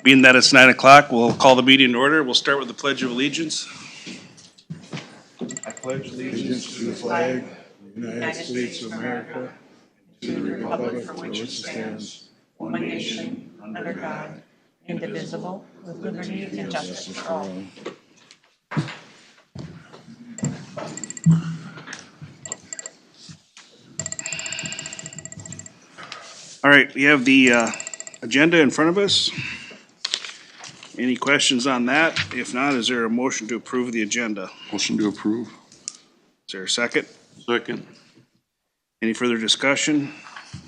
Being that it's 9 o'clock, we'll call the meeting in order. We'll start with the Pledge of Allegiance. I pledge Allegiance to the flag of the United States of America, to the republic for which it stands, one nation, under God, indivisible, with liberty and justice for all. All right, we have the agenda in front of us. Any questions on that? If not, is there a motion to approve the agenda? Motion to approve. Is there a second? Second. Any further discussion?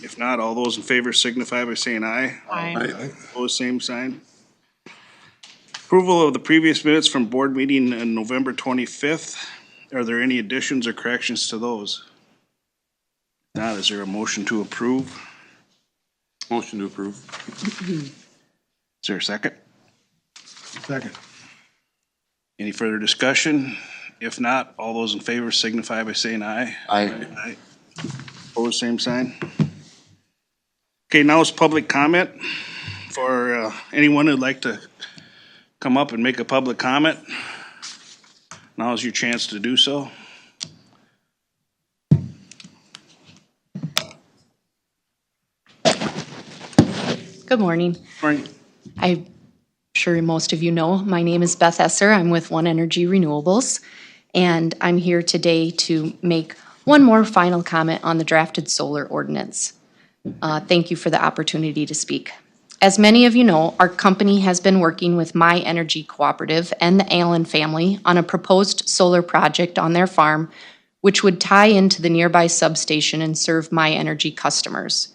If not, all those in favor signify by saying aye. Aye. Opposed, same sign. Approval of the previous minutes from board meeting on November 25th. Are there any additions or corrections to those? If not, is there a motion to approve? Motion to approve. Is there a second? Second. Any further discussion? If not, all those in favor signify by saying aye. Aye. Aye. Opposed, same sign. Okay, now is public comment for anyone who'd like to come up and make a public comment. Now is your chance to do so. Good morning. Morning. I'm sure most of you know, my name is Beth Esser. I'm with One Energy Renewables, and I'm here today to make one more final comment on the drafted solar ordinance. Thank you for the opportunity to speak. As many of you know, our company has been working with My Energy Cooperative and the Allen family on a proposed solar project on their farm, which would tie into the nearby substation and serve My Energy customers.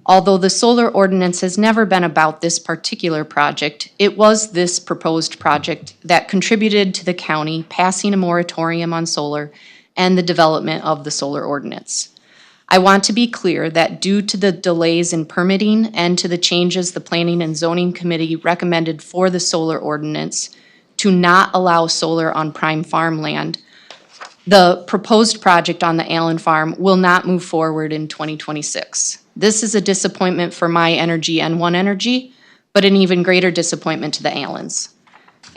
Although the solar ordinance has never been about this particular project, it was this proposed project that contributed to the county passing a moratorium on solar and the development of the solar ordinance. I want to be clear that due to the delays in permitting and to the changes the Planning and Zoning Committee recommended for the solar ordinance to not allow solar on prime farmland, the proposed project on the Allen farm will not move forward in 2026. This is a disappointment for My Energy and One Energy, but an even greater disappointment to the Allens.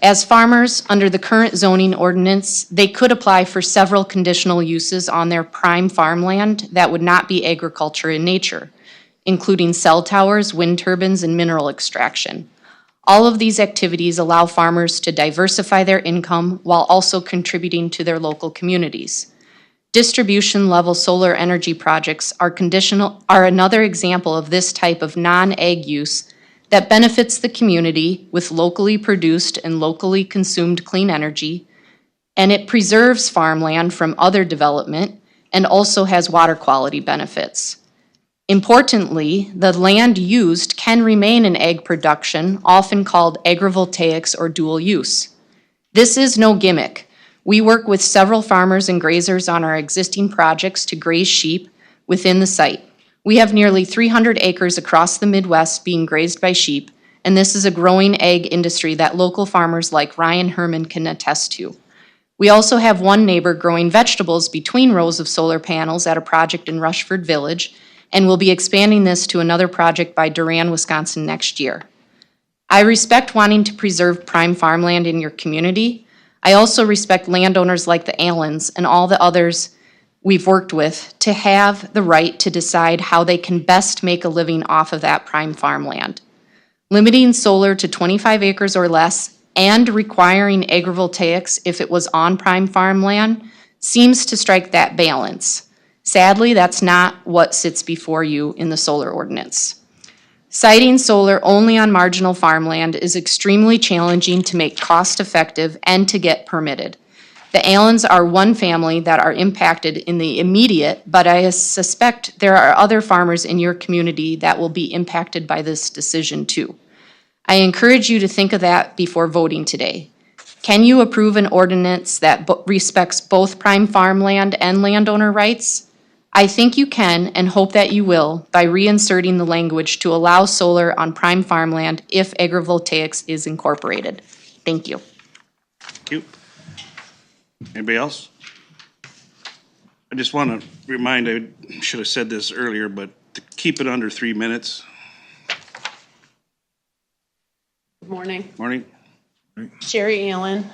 As farmers, under the current zoning ordinance, they could apply for several conditional uses on their prime farmland that would not be agriculture in nature, including cell towers, wind turbines, and mineral extraction. All of these activities allow farmers to diversify their income while also contributing to their local communities. Distribution level solar energy projects are another example of this type of non-ag use that benefits the community with locally produced and locally consumed clean energy, and it preserves farmland from other development and also has water quality benefits. Importantly, the land used can remain in ag production, often called agrivoltaics or dual use. This is no gimmick. We work with several farmers and grazers on our existing projects to graze sheep within the site. We have nearly 300 acres across the Midwest being grazed by sheep, and this is a growing ag industry that local farmers like Ryan Herman can attest to. We also have one neighbor growing vegetables between rows of solar panels at a project in Rushford Village, and we'll be expanding this to another project by Durand, Wisconsin next year. I respect wanting to preserve prime farmland in your community. I also respect landowners like the Allens and all the others we've worked with to have the right to decide how they can best make a living off of that prime farmland. Limiting solar to 25 acres or less and requiring agrivoltaics if it was on prime farmland seems to strike that balance. Sadly, that's not what sits before you in the solar ordinance. Siting solar only on marginal farmland is extremely challenging to make cost-effective and to get permitted. The Allens are one family that are impacted in the immediate, but I suspect there are other farmers in your community that will be impacted by this decision too. I encourage you to think of that before voting today. Can you approve an ordinance that respects both prime farmland and landowner rights? I think you can and hope that you will by reinserting the language to allow solar on prime farmland if agrivoltaics is incorporated. Thank you. Thank you. Anybody else? I just want to remind, I should have said this earlier, but to keep it under 3 minutes. Morning. Morning. Sherry Allen.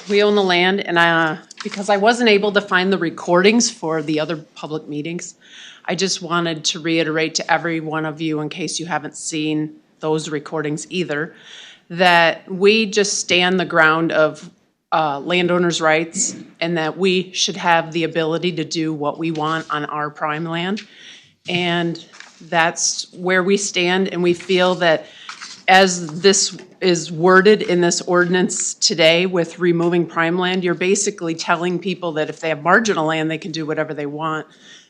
We own the land, and because I wasn't able to find the recordings for the other public meetings, I just wanted to reiterate to every one of you, in case you haven't seen those recordings either, that we just stand the ground of landowners' rights and that we should have the ability to do what we want on our prime land. And that's where we stand, and we feel that as this is worded in this ordinance today with removing prime land, you're basically telling people that if they have marginal land, they can do whatever they want,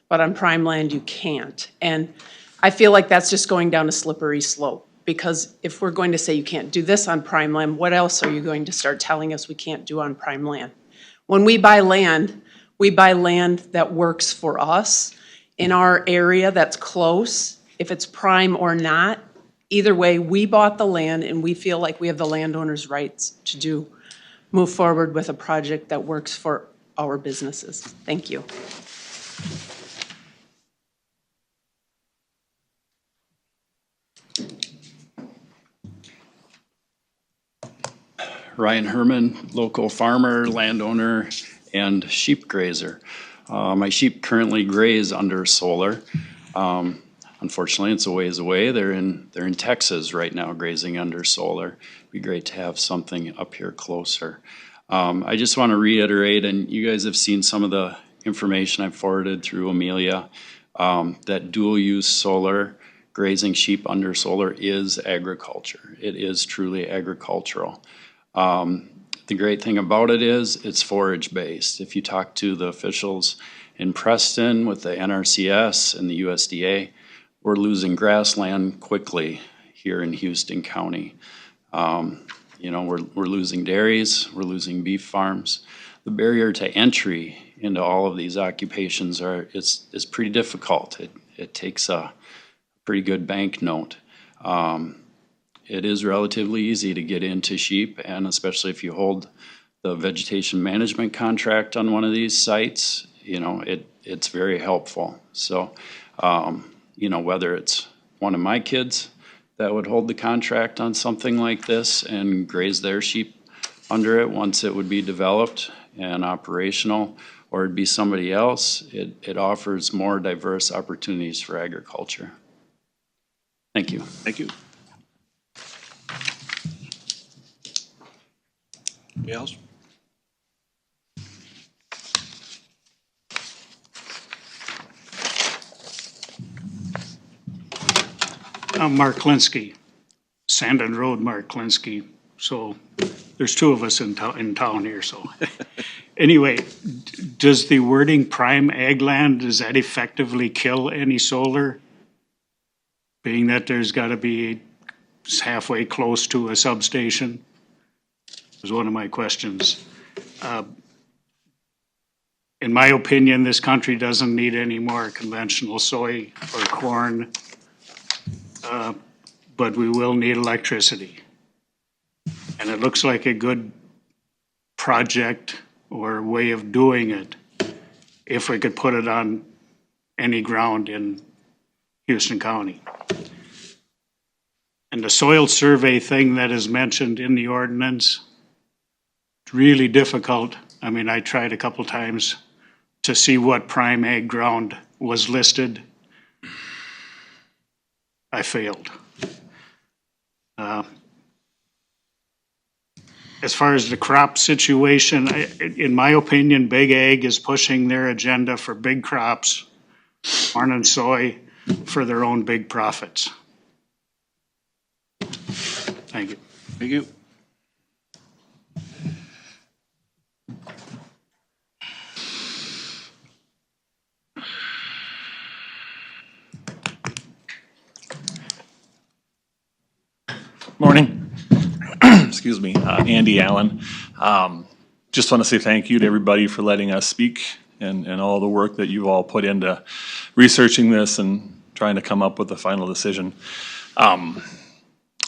but on prime land, you can't. And I feel like that's just going down a slippery slope, because if we're going to say you can't do this on prime land, what else are you going to start telling us we can't do on prime land? When we buy land that works for us in our area that's close, if it's prime or not. Either way, we bought the land and we feel like we have the landowner's rights to move forward with a project that works for our businesses. Thank you. Ryan Herman, local farmer, landowner, and sheep grazer. My sheep currently graze under solar. Unfortunately, it's a ways away. They're in Texas right now, grazing under solar. It'd be great to have something up here closer. I just want to reiterate, and you guys have seen some of the information I've forwarded through Amelia, that dual-use solar, grazing sheep under solar is agriculture. It is truly agricultural. The great thing about it is it's forage-based. If you talk to the officials in Preston with the NRCS and the USDA, we're losing grassland quickly here in Houston County. We're losing dairies, we're losing beef farms. The barrier to entry into all of these occupations is pretty difficult. It takes a pretty good banknote. It is relatively easy to get into sheep, and especially if you hold the vegetation management contract on one of these sites, it's very helpful. So, whether it's one of my kids that would hold the contract on something like this and graze their sheep under it once it would be developed and operational, or it'd be somebody else, it offers more diverse opportunities for agriculture. Thank you. Thank you. Anybody else? I'm Mark Linsky, Sandon Road, Mark Linsky. So there's two of us in town here, so. Anyway, does the wording prime ag land, does that effectively kill any solar? Being that there's gotta be halfway close to a substation? Was one of my questions. In my opinion, this country doesn't need any more conventional soy or corn. But we will need electricity. And it looks like a good project or way of doing it if we could put it on any ground in Houston County. And the soil survey thing that is mentioned in the ordinance, it's really difficult. I mean, I tried a couple times to see what prime ag ground was listed. I failed. As far as the crop situation, in my opinion, Big Ag is pushing their agenda for big crops, corn and soy, for their own big profits. Thank you. Thank you. Morning. Excuse me, Andy Allen. Just want to say thank you to everybody for letting us speak and all the work that you all put into researching this and trying to come up with the final decision. I'm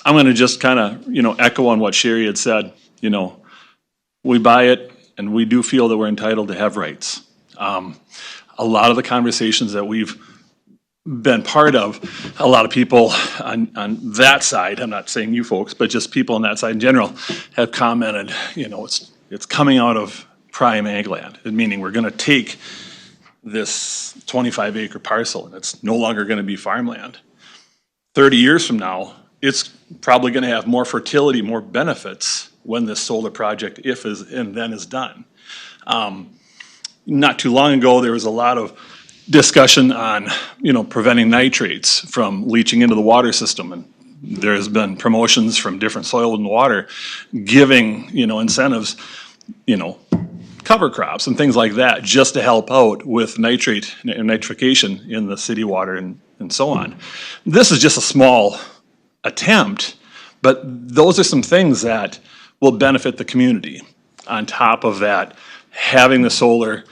going to just kind of, echo on what Sherry had said. We buy it and we do feel that we're entitled to have rights. A lot of the conversations that we've been part of, a lot of people on that side, I'm not saying you folks, but just people on that side in general, have commented, you know, it's coming out of prime ag land, meaning we're gonna take this 25-acre parcel and it's no longer gonna be farmland. 30 years from now, it's probably gonna have more fertility, more benefits when this solar project, if is, and then is done. Not too long ago, there was a lot of discussion on, you know, preventing nitrates from leaching into the water system. And there's been promotions from different soil and water giving, you know, incentives, you know, cover crops and things like that, just to help out with nitrate and nitrification in the city water and so on. This is just a small attempt, but those are some things that will benefit the community. On top of that, having the solar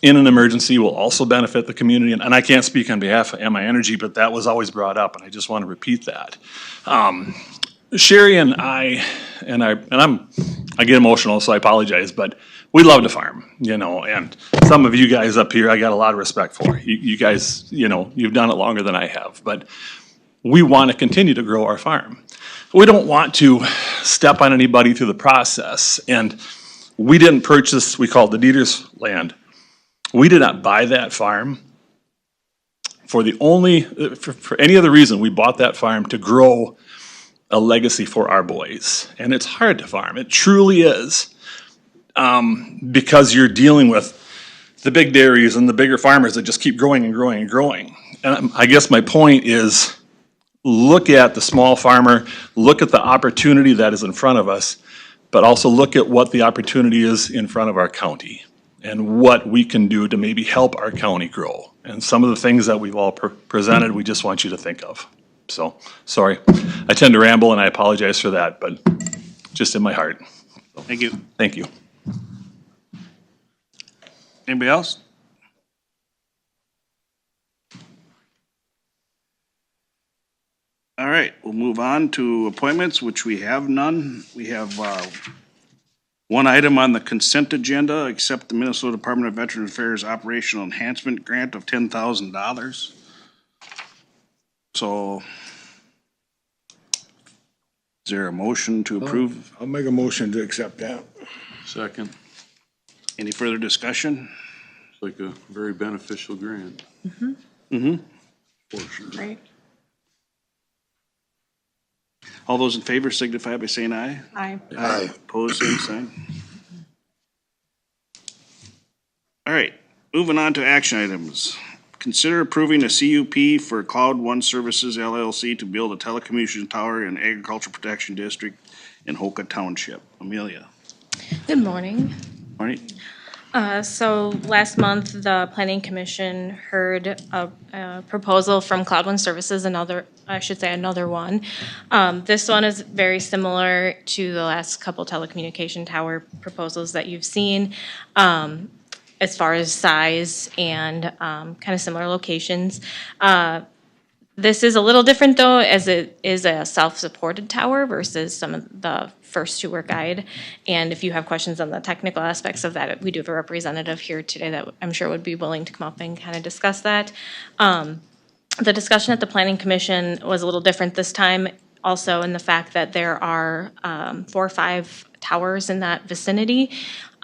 in an emergency will also benefit the community. And I can't speak on behalf of MI Energy, but that was always brought up, and I just want to repeat that. Sherry and I get emotional, so I apologize, but we love to farm, you know, and some of you guys up here, I got a lot of respect for. You guys, you know, you've done it longer than I have, but we want to continue to grow our farm. We don't want to step on anybody through the process, and we didn't purchase, we call it the Dieters land. We did not buy that farm for any other reason. We bought that farm to grow a legacy for our boys. And it's hard to farm. It truly is. Because you're dealing with the big dairies and the bigger farmers that just keep growing and growing and growing. And I guess my point is, look at the small farmer, look at the opportunity that is in front of us, but also look at what the opportunity is in front of our county and what we can do to maybe help our county grow. And some of the things that we've all presented, we just want you to think of. So, sorry, I tend to ramble and I apologize for that, but just in my heart. Thank you. Thank you. Anybody else? All right, we'll move on to appointments, which we have none. We have one item on the consent agenda, accept the Minnesota Department of Veterans Affairs Operational Enhancement Grant of $10,000. So, is there a motion to approve? I'll make a motion to accept that. Second. Any further discussion? It's like a very beneficial grant. For sure. Right. All those in favor signify by saying aye. Aye. Aye. Opposed, same sign. All right, moving on to action items. Consider approving a CUP for Cloud One Services LLC to build a telecommunications tower in Agriculture Protection District in Hoka Township. Amelia. Good morning. Morning. So last month, the Planning Commission heard a proposal from Cloud One Services, another one. This one is very similar to the last couple telecommunication tower proposals that you've seen, as far as size and kind of similar locations. This is a little different though, as it is a self-supported tower versus some of the first two were guide. And if you have questions on the technical aspects of that, we do have a representative here today that I'm sure would be willing to come up and kind of discuss that. The discussion at the Planning Commission was a little different this time, also in the fact that there are 4 or 5 towers in that vicinity,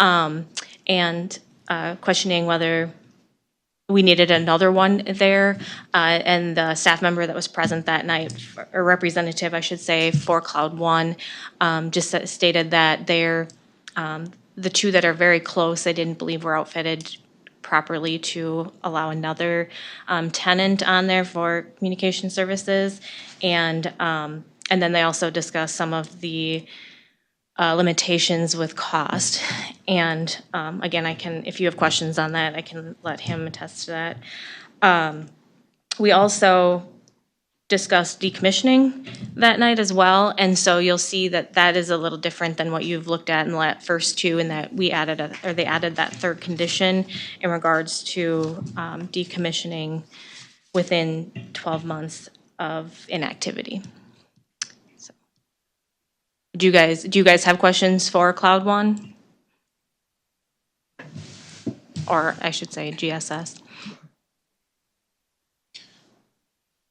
and questioning whether we needed another one there, and the staff member that was present that night, or representative, I should say, for Cloud One, just stated that they're, the two that are very close, they didn't believe were outfitted properly to allow another tenant on there for communication services. And then they also discussed some of the limitations with cost. And again, I can, if you have questions on that, I can let him attest to that. We also discussed decommissioning that night as well, and so you'll see that that is a little different than what you've looked at in the first two, in that we added they added that third condition in regards to decommissioning within 12 months of inactivity. Do you guys have questions for Cloud One? Or I should say GSS.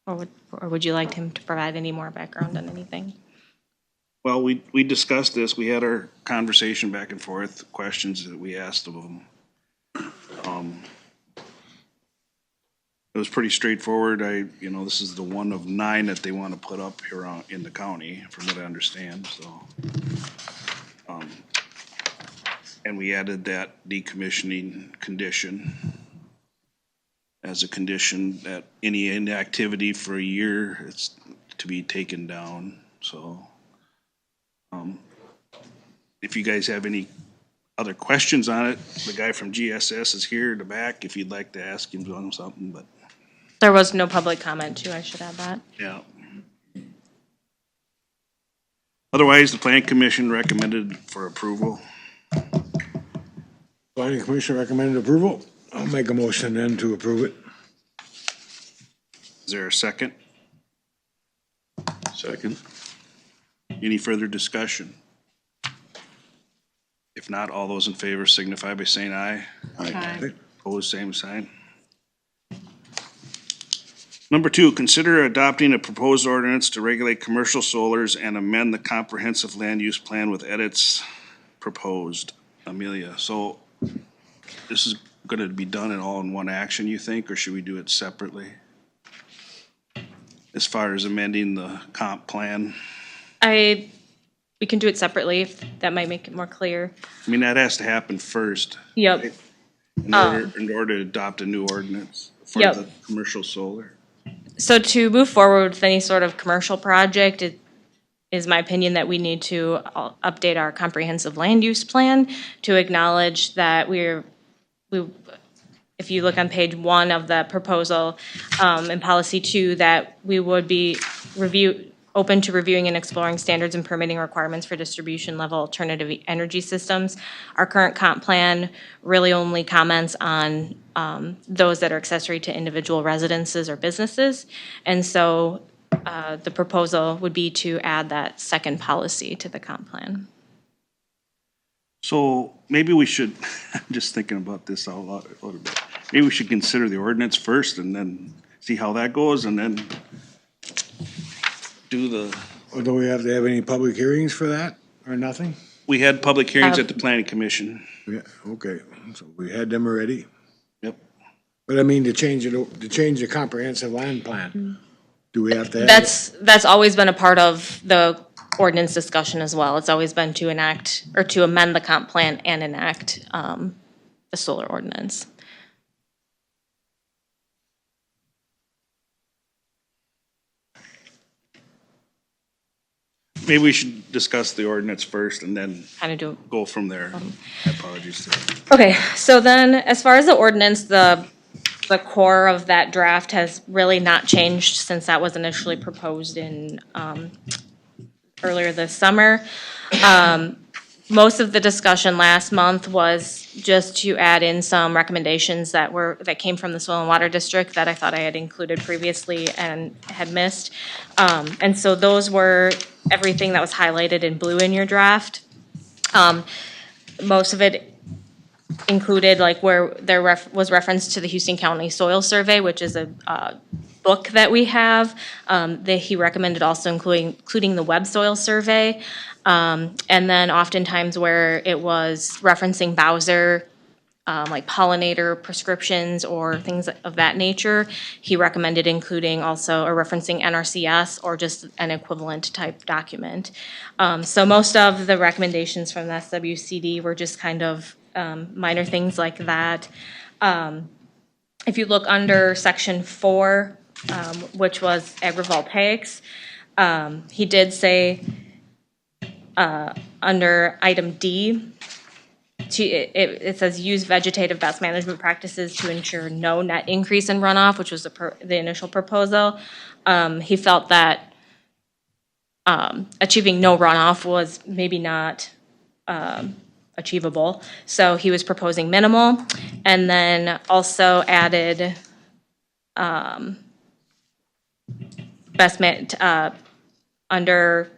Or would you like him to provide any more background on anything? Well, we discussed this, we had our conversation back and forth, questions that we asked of them. It was pretty straightforward. This is the one of 9 that they want to put up here in the county, from what I understand, so. And we added that decommissioning condition as a condition that any inactivity for a year, it's to be taken down, so. If you guys have any other questions on it, the guy from GSS is here in the back if you'd like to ask him on something, but. There was no public comment too, I should add that. Yeah. Otherwise, the planning commission recommended for approval. Planning Commission recommended approval. I'll make a motion then to approve it. Is there a second? Second. Any further discussion? If not, all those in favor signify by saying aye. Aye. Opposed, same sign. Number 2, consider adopting a proposed ordinance to regulate commercial solars and amend the comprehensive land use plan with edits proposed. Amelia, so this is gonna be done all in one action, you think, or should we do it separately? As far as amending the comp plan? We can do it separately if that might make it more clear. I mean, that has to happen first Yep. in order to adopt a new ordinance for Yep. the commercial solar. So to move forward with any sort of commercial project, it is my opinion that we need to update our comprehensive land use plan to acknowledge that if you look on page 1 of the proposal, in policy 2, that we would be open to reviewing and exploring standards and permitting requirements for distribution level alternative energy systems. Our current comp plan really only comments on those that are accessory to individual residences or businesses. And so the proposal would be to add that second policy to the comp plan. So maybe we should, I'm just thinking about this out loud a little bit. Maybe we should consider the ordinance first and then see how that goes and then do the, Or do we have to have any public hearings for that or nothing? we had public hearings at the planning commission. Yeah, okay, so we had them already. Yep. But I mean, to change the comprehensive land plan, do we have to have? That's always been a part of the ordinance discussion as well. It's always been to enact or to amend the comp plan and enact the solar ordinance. Maybe we should discuss the ordinance first and then Kind of do. go from there. My apologies. Okay, so then as far as the ordinance, the core of that draft has really not changed since that was initially proposed in earlier this summer. Most of the discussion last month was just to add in some recommendations that came from the Soil and Water District that I thought I had included previously and had missed. And so those were everything that was highlighted in blue in your draft. Most of it included like where there was reference to the Houston County Soil Survey, which is a book that we have. That he recommended also including the Web Soil Survey. And then oftentimes where it was referencing Bowser, like pollinator prescriptions or things of that nature, he recommended including also or referencing NRCS or just an equivalent type document. So most of the recommendations from the SWCD were just kind of minor things like that. If you look under section 4, which was agrivoltaics, he did say under item D, it says use vegetative best management practices to ensure no net increase in runoff, which was the initial proposal. He felt that achieving no runoff was maybe not achievable, so he was proposing minimal, and then also added under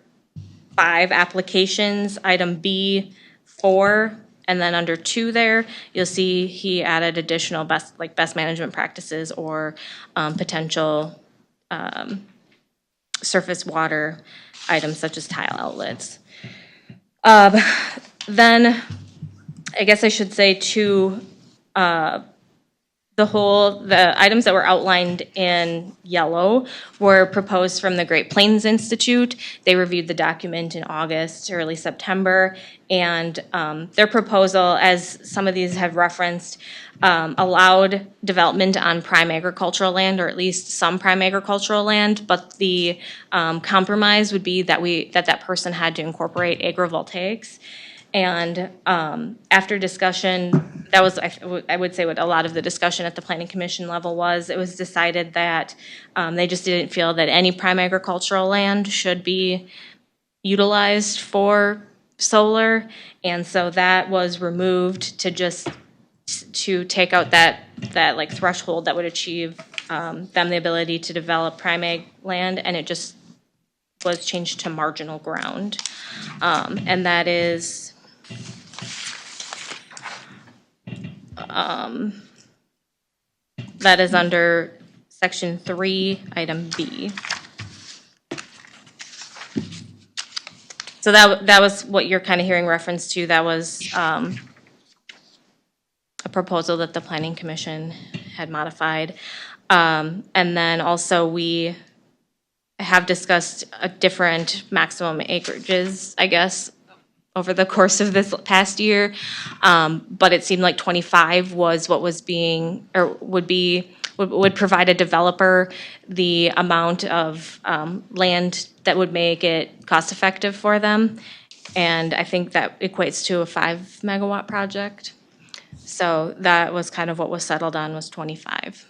5 applications, item B4, and then under 2 there, you'll see he added additional best management practices or potential surface water items such as tile outlets. Then, I guess I should say to the items that were outlined in yellow were proposed from the Great Plains Institute. They reviewed the document in August, early September, and their proposal, as some of these have referenced, allowed development on prime agricultural land, or at least some prime agricultural land, but the compromise would be that that person had to incorporate agrivoltaics. And after discussion, that was, I would say, what a lot of the discussion at the planning commission level was. It was decided that they just didn't feel that any prime agricultural land should be utilized for solar. And so that was removed to take out that like threshold that would achieve them the ability to develop prime ag land, and it just was changed to marginal ground. And that is under section 3, item B. So that was what you're kind of hearing reference to. That was a proposal that the planning commission had modified. And then also we have discussed a different maximum acreages, I guess, over the course of this past year. But it seemed like 25 was what was being, or would provide a developer the amount of land that would make it cost effective for them. And I think that equates to a 5 megawatt project. So that was kind of what was settled on, was 25.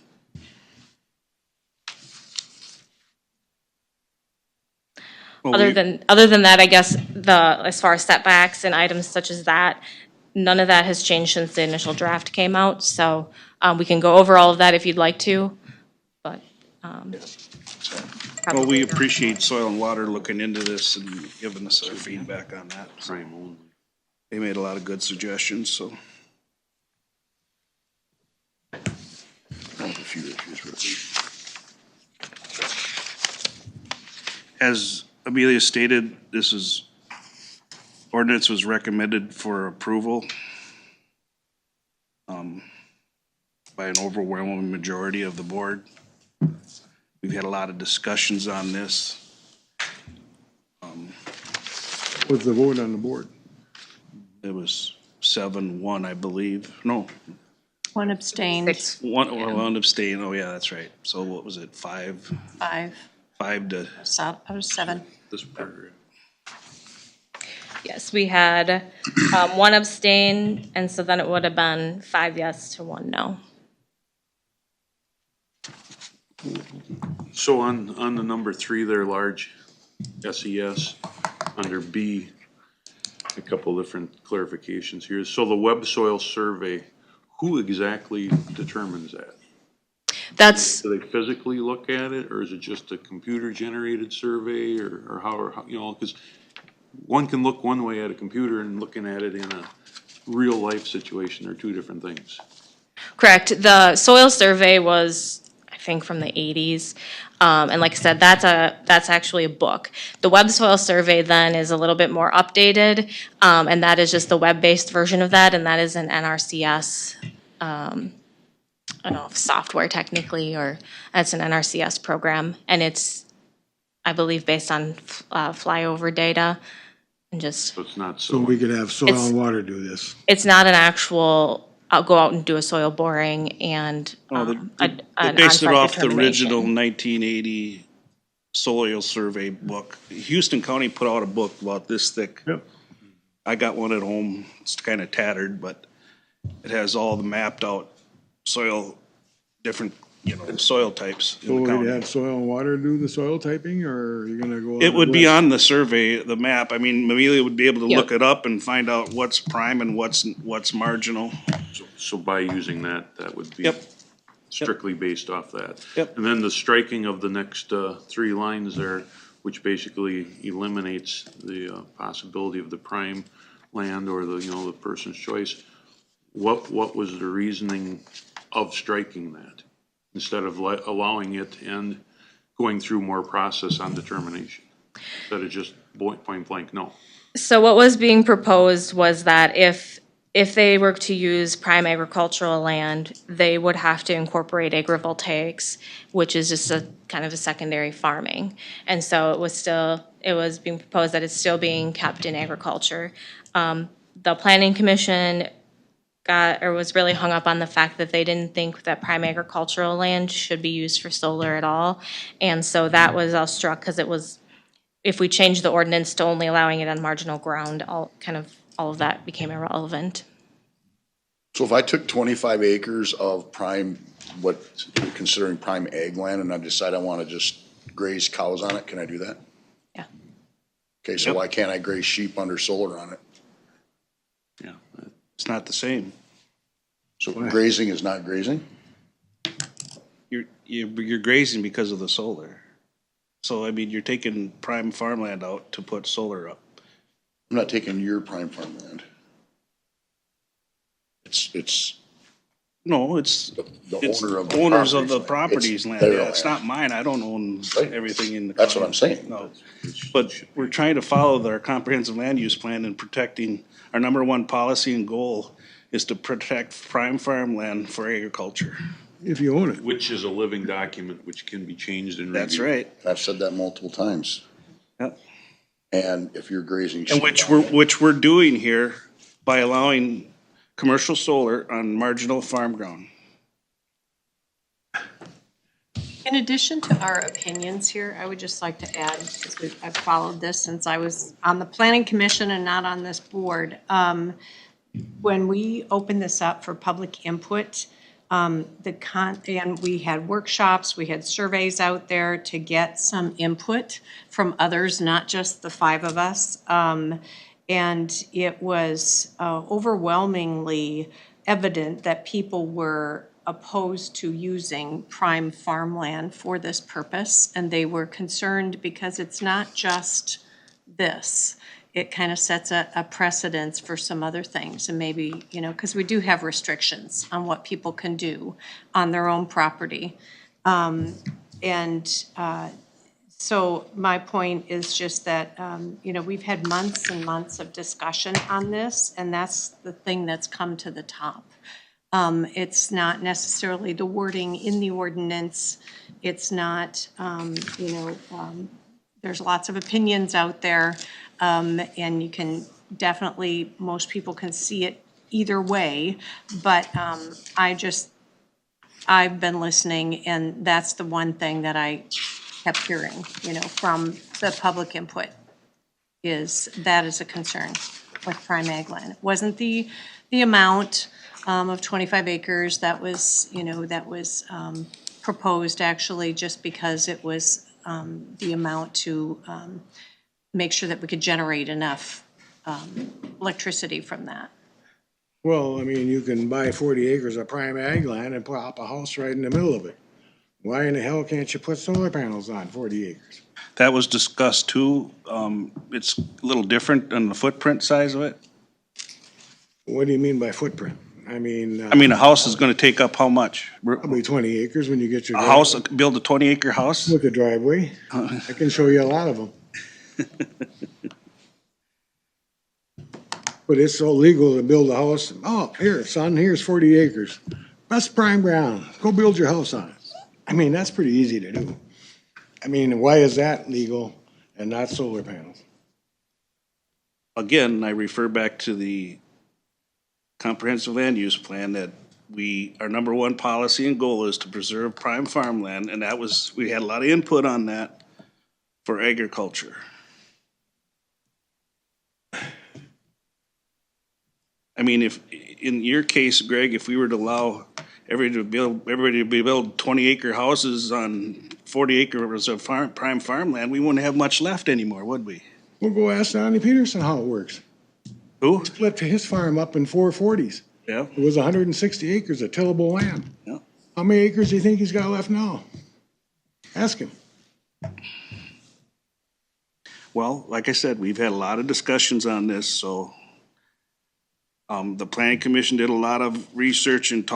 Other than that, I guess as far as setbacks and items such as that, none of that has changed since the initial draft came out. So we can go over all of that if you'd like to, but. Well, we appreciate Soil and Water looking into this and giving us their feedback on that. Prime only. They made a lot of good suggestions, so. As Amelia stated, ordinance was recommended for approval by an overwhelming majority of the board. We've had a lot of discussions on this. What's the vote on the board? It was 7-1, I believe. No, One abstained, one abstain. Oh, yeah, that's right. So what was it, 5 to? out of 7. This paragraph. Yes, we had 1 abstain, and so then it would have been 5 yes to 1 no. So on the number 3 there, large SES, under B, a couple different clarifications here. So the web soil survey, who exactly determines that? Do they physically look at it, or is it just a computer-generated survey, or how, you know, because one can look one way at a computer and looking at it in a real-life situation are two different things. Correct. The soil survey was, I think, from the 80s. And like I said, that's actually a book. The web soil survey then is a little bit more updated, and that is just the web-based version of that, and that is an NRCS, I don't know if software technically, or it's an NRCS program, and it's, I believe, based on flyover data, and just, So it's not So we could have Soil and Water do this. it's not an actual, I'll go out and do a soil boring and They an based it on-site off the original determination. 1980 soil survey book. Houston County put out a book about this thick. Yep. I got one at home. It's kind of tattered, but it has all the mapped out soil, different, soil types So in we the could county. have Soil and Water do the soil typing, or are you gonna go? It would be on the survey, the map. I mean, Amelia would be able to Yep. look it up and find out what's prime and what's marginal. So by using that, that would be Yep. strictly based off that. Yep. And then the striking of the next 3 lines there, which basically eliminates the possibility of the prime land or the person's choice. What was the reasoning of striking that instead of allowing it? And going through more process on determination? Instead of just point blank, no. So what was being proposed was that if they were to use prime agricultural land, they would have to incorporate agrivoltaics, which is just a kind of a secondary farming. And so it was being proposed that it's still being kept in agriculture. The planning commission was really hung up on the fact that they didn't think that prime agricultural land should be used for solar at all. And so that was all struck because it was, if we changed the ordinance to only allowing it on marginal ground, all of that became irrelevant. So if I took 25 acres of prime, what you're considering prime ag land, and I decide I want to just graze cows on it, can I do that? Yeah. Okay, so why can't I graze sheep under solar on it? Yeah, it's not the same. So grazing is not grazing? You're grazing because of the solar. So, I mean, you're taking prime farmland out to put solar up. I'm not taking your prime farmland. It's No, it's the it's owner of the owners of the property's property's land. their Yeah, it's land. not mine. I don't own Right. everything in the. That's what county. I'm saying. No, but we're trying to follow our comprehensive land use plan and protecting, our number one policy and goal is to protect prime farmland for agriculture. If you own it. Which is a living document which can be changed and reviewed. That's right. I've said that multiple times. Yep. And if you're grazing And sheep. which we're doing here by allowing commercial solar on marginal farm ground. In addition to our opinions here, I would just like to add, because I've followed this since I was on the planning commission and not on this board. When we opened this up for public input, and we had workshops, we had surveys out there to get some input from others, not just the five of us. And it was overwhelmingly evident that people were opposed to using prime farmland for this purpose. And they were concerned because it's not just this. It kind of sets a precedence for some other things. And maybe, because we do have restrictions on what people can do on their own property. So my point is just that, we've had months and months of discussion on this, and that's the thing that's come to the top. It's not necessarily the wording in the ordinance. It's not, there's lots of opinions out there, and you can definitely, most people can see it either way, but I've been listening, and that's the one thing that I kept hearing, from the public input, is a concern with prime ag land. It wasn't the amount of 25 acres that was, proposed, actually, just because it was the amount to make sure that we could generate enough electricity from that. Well, I mean, you can buy 40 acres of prime ag land and plop a house right in the middle of it. Why in the hell can't you put solar panels on 40 acres? That was discussed too. It's a little different on the footprint size of it. What do you mean by footprint? I mean, A house is gonna take up how much? probably 20 acres when you get your. A house, build a 20-acre house? With a driveway. I can show you a lot of them. But it's so legal to build a house. Oh, here, son, here's 40 acres. Best prime ground. Go build your house on it. I mean, that's pretty easy to do. I mean, why is that legal and not solar panels? Again, I refer back to the comprehensive land use plan that our number one policy and goal is to preserve prime farmland, and we had a lot of input on that for agriculture. I mean, if, in your case, Greg, if we were to allow everybody to build 20-acre houses on 40 acres of prime farmland, we wouldn't have much left anymore, would we? We'll go ask Donnie Peterson how it works. Who? Split his farm up in 440s. Yeah. It was 160 acres of tillable land. Yeah. How many acres do you think he's got left now? Ask him. Well, like I said, we've had a lot of discussions on this, so the planning commission did a lot of research and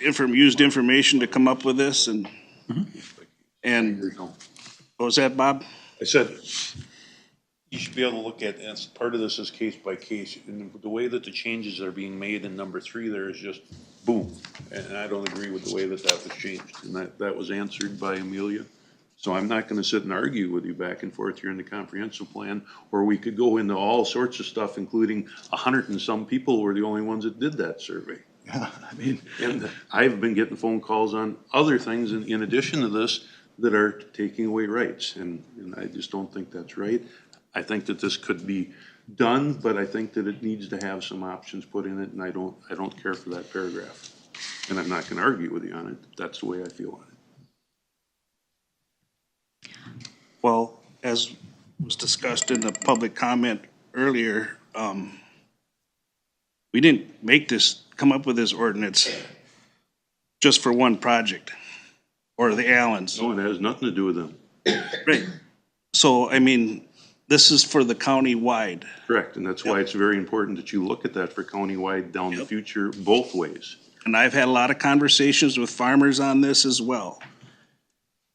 used information to come up with this, and And, what was that, Bob? I said, you should be able to look at, and part of this is case by case, and the way that the changes are being made in number 3 there is just boom. And I don't agree with the way that that was changed, and that was answered by Amelia. So I'm not gonna sit and argue with you back and forth here in the comprehensive plan, or we could go into all sorts of stuff, including 100 and some people were the only ones that did that survey. Yeah, I mean, And I've been getting phone calls on other things in addition to this that are taking away rights, and I just don't think that's right. I think that this could be done, but I think that it needs to have some options put in it, and I don't care for that paragraph. And I'm not gonna argue with you on it, that's the way I feel on it. Well, as was discussed in the public comment earlier, we didn't come up with this ordinance just for one project, or the Allens. No, it has nothing to do with them. Right. So, I mean, this is for the county-wide. Correct, and that's why it's very important that you look at that for countywide down the future, both ways. And I've had a lot of conversations with farmers on this as well.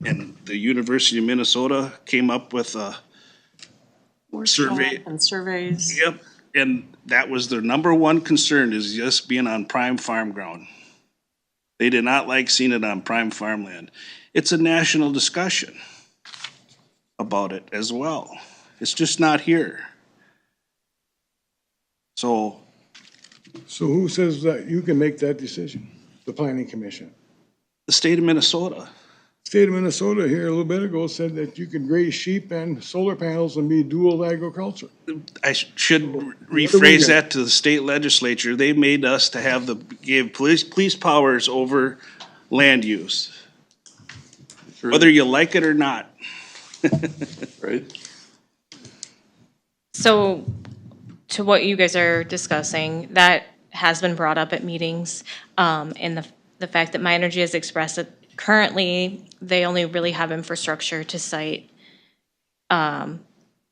And the University of Minnesota came up with a survey. And surveys. Yep, and that was their number one concern, is just being on prime farm ground. They did not like seeing it on prime farmland. It's a national discussion about it as well. It's just not here. So, so who says that you can make that decision? The planning commission. the state of Minnesota, State of Minnesota here a little bit ago said that you could raise sheep and solar panels and be dual agriculture. I should rephrase that to the state legislature. They made us to have gave police powers over land use, whether you like it or not. Right? So, to what you guys are discussing, that has been brought up at meetings, and the fact that My Energy has expressed that currently they only really have infrastructure to site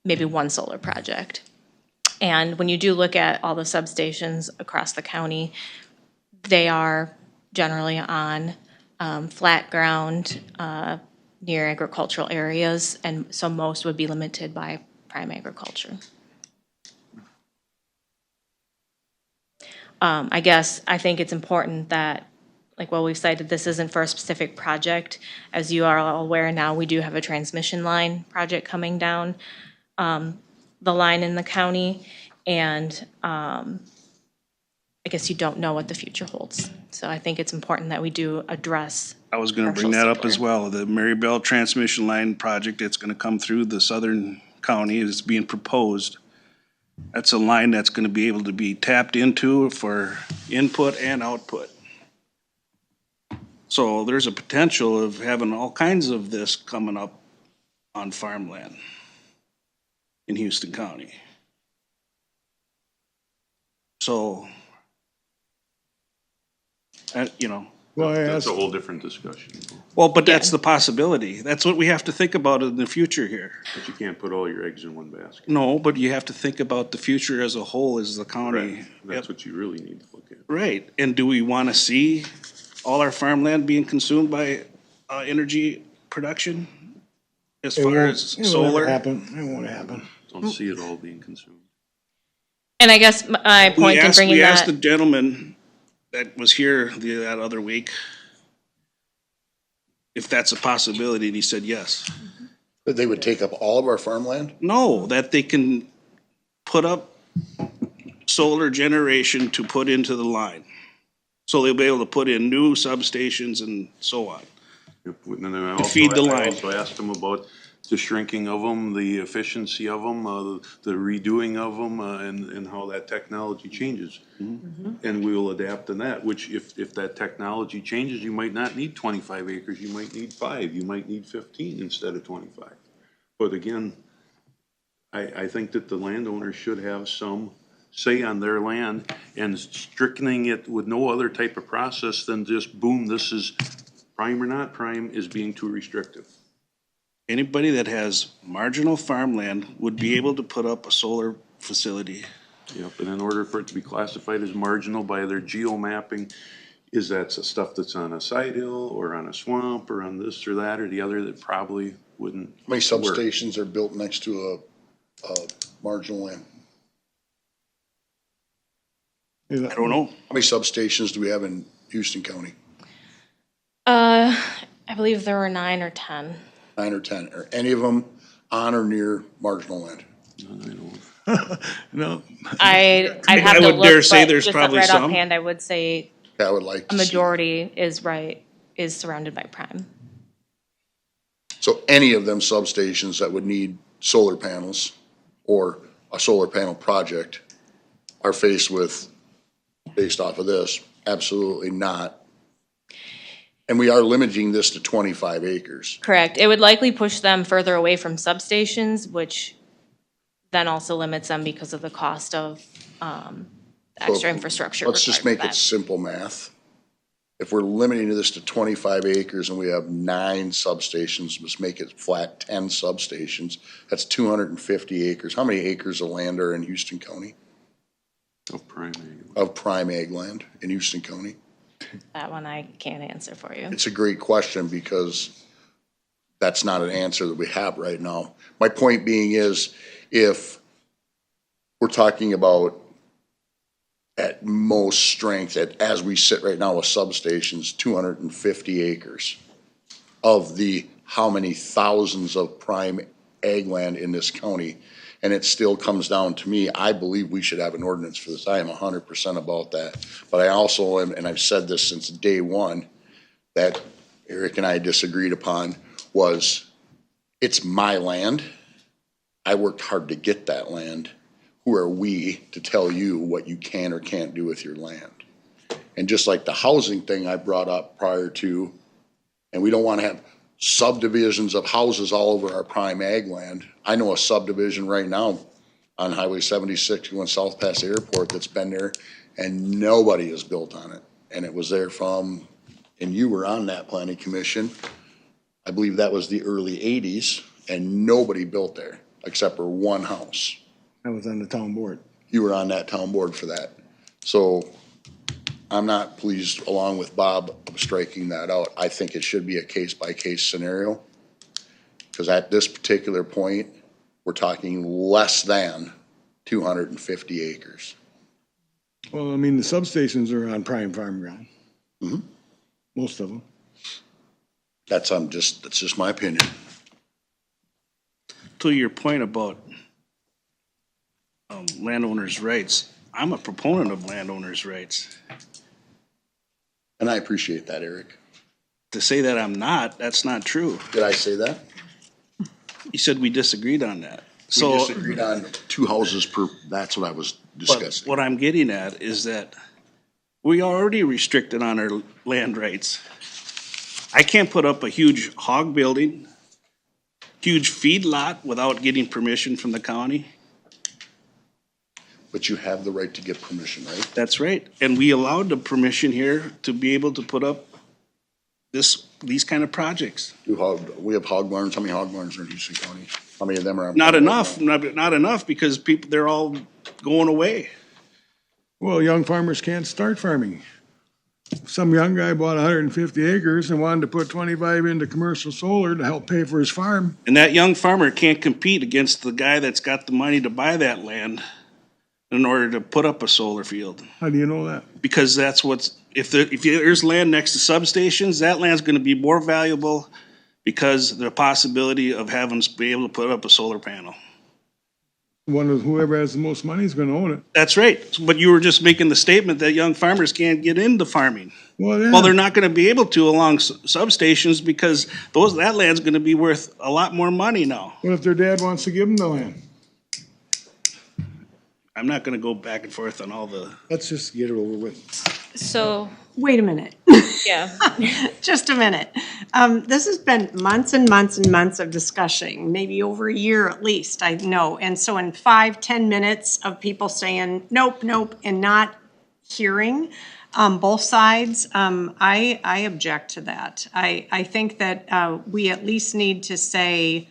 maybe one solar project. And when you do look at all the substations across the county, they are generally on flat ground near agricultural areas, and so most would be limited by prime agriculture. I think it's important that, like, well, we've cited this isn't for a specific project. As you are all aware now, we do have a transmission line project coming down the line in the county, and I guess you don't know what the future holds. So I think it's important that we do address. I was gonna bring that up as well. The Marybell Transmission Line project, it's gonna come through the southern county, it's being proposed. That's a line that's gonna be able to be tapped into for input and output. So there's a potential of having all kinds of this coming up on farmland in Houston County. So, you know, Well, I That's asked, a whole different discussion. well, but that's the possibility. That's what we have to think about in the future here. But you can't put all your eggs in one basket. No, but you have to think about the future as a whole, as the county. Correct. That's what you really need to look at. Right, and do we want to see all our farmland being consumed by energy production? As it far won't, as it'll solar? never happen. It won't happen. Don't see it all being consumed. And I guess my point in bringing We asked the that, gentleman that was here that other week if that's a possibility, and he said yes. That they would take up all of our farmland? No, that they can put up solar generation to put into the line. So they'll be able to put in new substations and so on. Yep, and then I also- feed the line. I also asked them about the shrinking of them, the efficiency of them, the redoing of them, and how that technology changes. And we will adapt to that, which if that technology changes, you might not need 25 acres, you might need 5, you might need 15 instead of 25. But again, I think that the landowners should have some say on their land, and strictening it with no other type of process than just boom, this is prime or not prime is being too restrictive. Anybody that has marginal farmland would be able to put up a solar facility. Yep, and in order for it to be classified as marginal by their geomapping, Is that stuff that's on a side hill or on a swamp or on this or that or the other that probably wouldn't How many work? substations are built next to a marginal land? I don't know. How many substations do we have in Houston County? I believe there were 9 or 10. 9 or 10. Are any of them on or near marginal land? No, I'd I have to would look, dare say but there's just probably right some. offhand, I would say I would like a to see. majority is surrounded by prime. So any of them substations that would need solar panels or a solar panel project are faced with, based off of this, absolutely not. And we are limiting this to 25 acres. Correct. It would likely push them further away from substations, which then also limits them because of the cost of extra infrastructure. Let's just required make for it that. simple math. If we're limiting this to 25 acres and we have 9 substations, let's make it flat 10 substations. That's 250 acres. How many acres of land are in Houston County? Of prime ag. Of prime ag land in Houston County? That one I can't answer for you. It's a great question because that's not an answer that we have right now. My point being is, if we're talking about at most strength, as we sit right now with substations, 250 acres of the how many thousands of prime ag land in this county. And it still comes down to me, I believe we should have an ordinance for this. I am 100% about that. But I also am, and I've said this since day one, that Eric and I disagreed upon, was it's my land. I worked hard to get that land. Who are we to tell you what you can or can't do with your land? And just like the housing thing I brought up prior to, and we don't want to have subdivisions of houses all over our prime ag land. I know a subdivision right now on Highway 76 going south past the airport that's been there and nobody has built on it. And it was there from, and you were on that planning commission. I believe that was the early 80s and nobody built there except for one house. I was on the town board. You were on that town board for that. So I'm not pleased, along with Bob, striking that out. I think it should be a case-by-case scenario. Because at this particular point, we're talking less than 250 acres. Well, I mean, the substations are on prime farm ground. Mhm. Most of them. That's just my opinion. To your point about landowners' rights, I'm a proponent of landowners' rights. And I appreciate that, Eric. To say that I'm not, that's not true. Did I say that? You said we disagreed on that. We So, disagreed on 2 houses per, that's what I was but discussing. what I'm getting at is that we are already restricted on our land rights. I can't put up a huge hog building, huge feed lot without getting permission from the county. But you have the right to get permission, right? That's right. And we allowed the permission here to be able to put up these kind of projects. We have hog barns. How many hog barns are in Houston County? How many of them are on? Not enough, not enough because people, they're all going away. Well, young farmers can't start farming. Some young guy bought 150 acres and wanted to put 25 into commercial solar to help pay for his farm. And that young farmer can't compete against the guy that's got the money to buy that land in order to put up a solar field. How do you know that? Because that's what's, if there's land next to substations, that land's gonna be more valuable because the possibility of having to be able to put up a solar panel. Whoever has the most money is gonna own it. That's right. But you were just making the statement that young farmers can't get into farming. Well, yeah. Well, they're not gonna be able to along substations because that land's gonna be worth a lot more money now. What if their dad wants to give them the land? I'm not gonna go back and forth on all the, Let's just get it over with. So, Wait a minute. yeah. Just a minute. This has been months and months and months of discussion, maybe over a year at least, I know. And so in 5-10 minutes of people saying, nope, nope, and not hearing both sides, I object to that. I think that we at least need to say,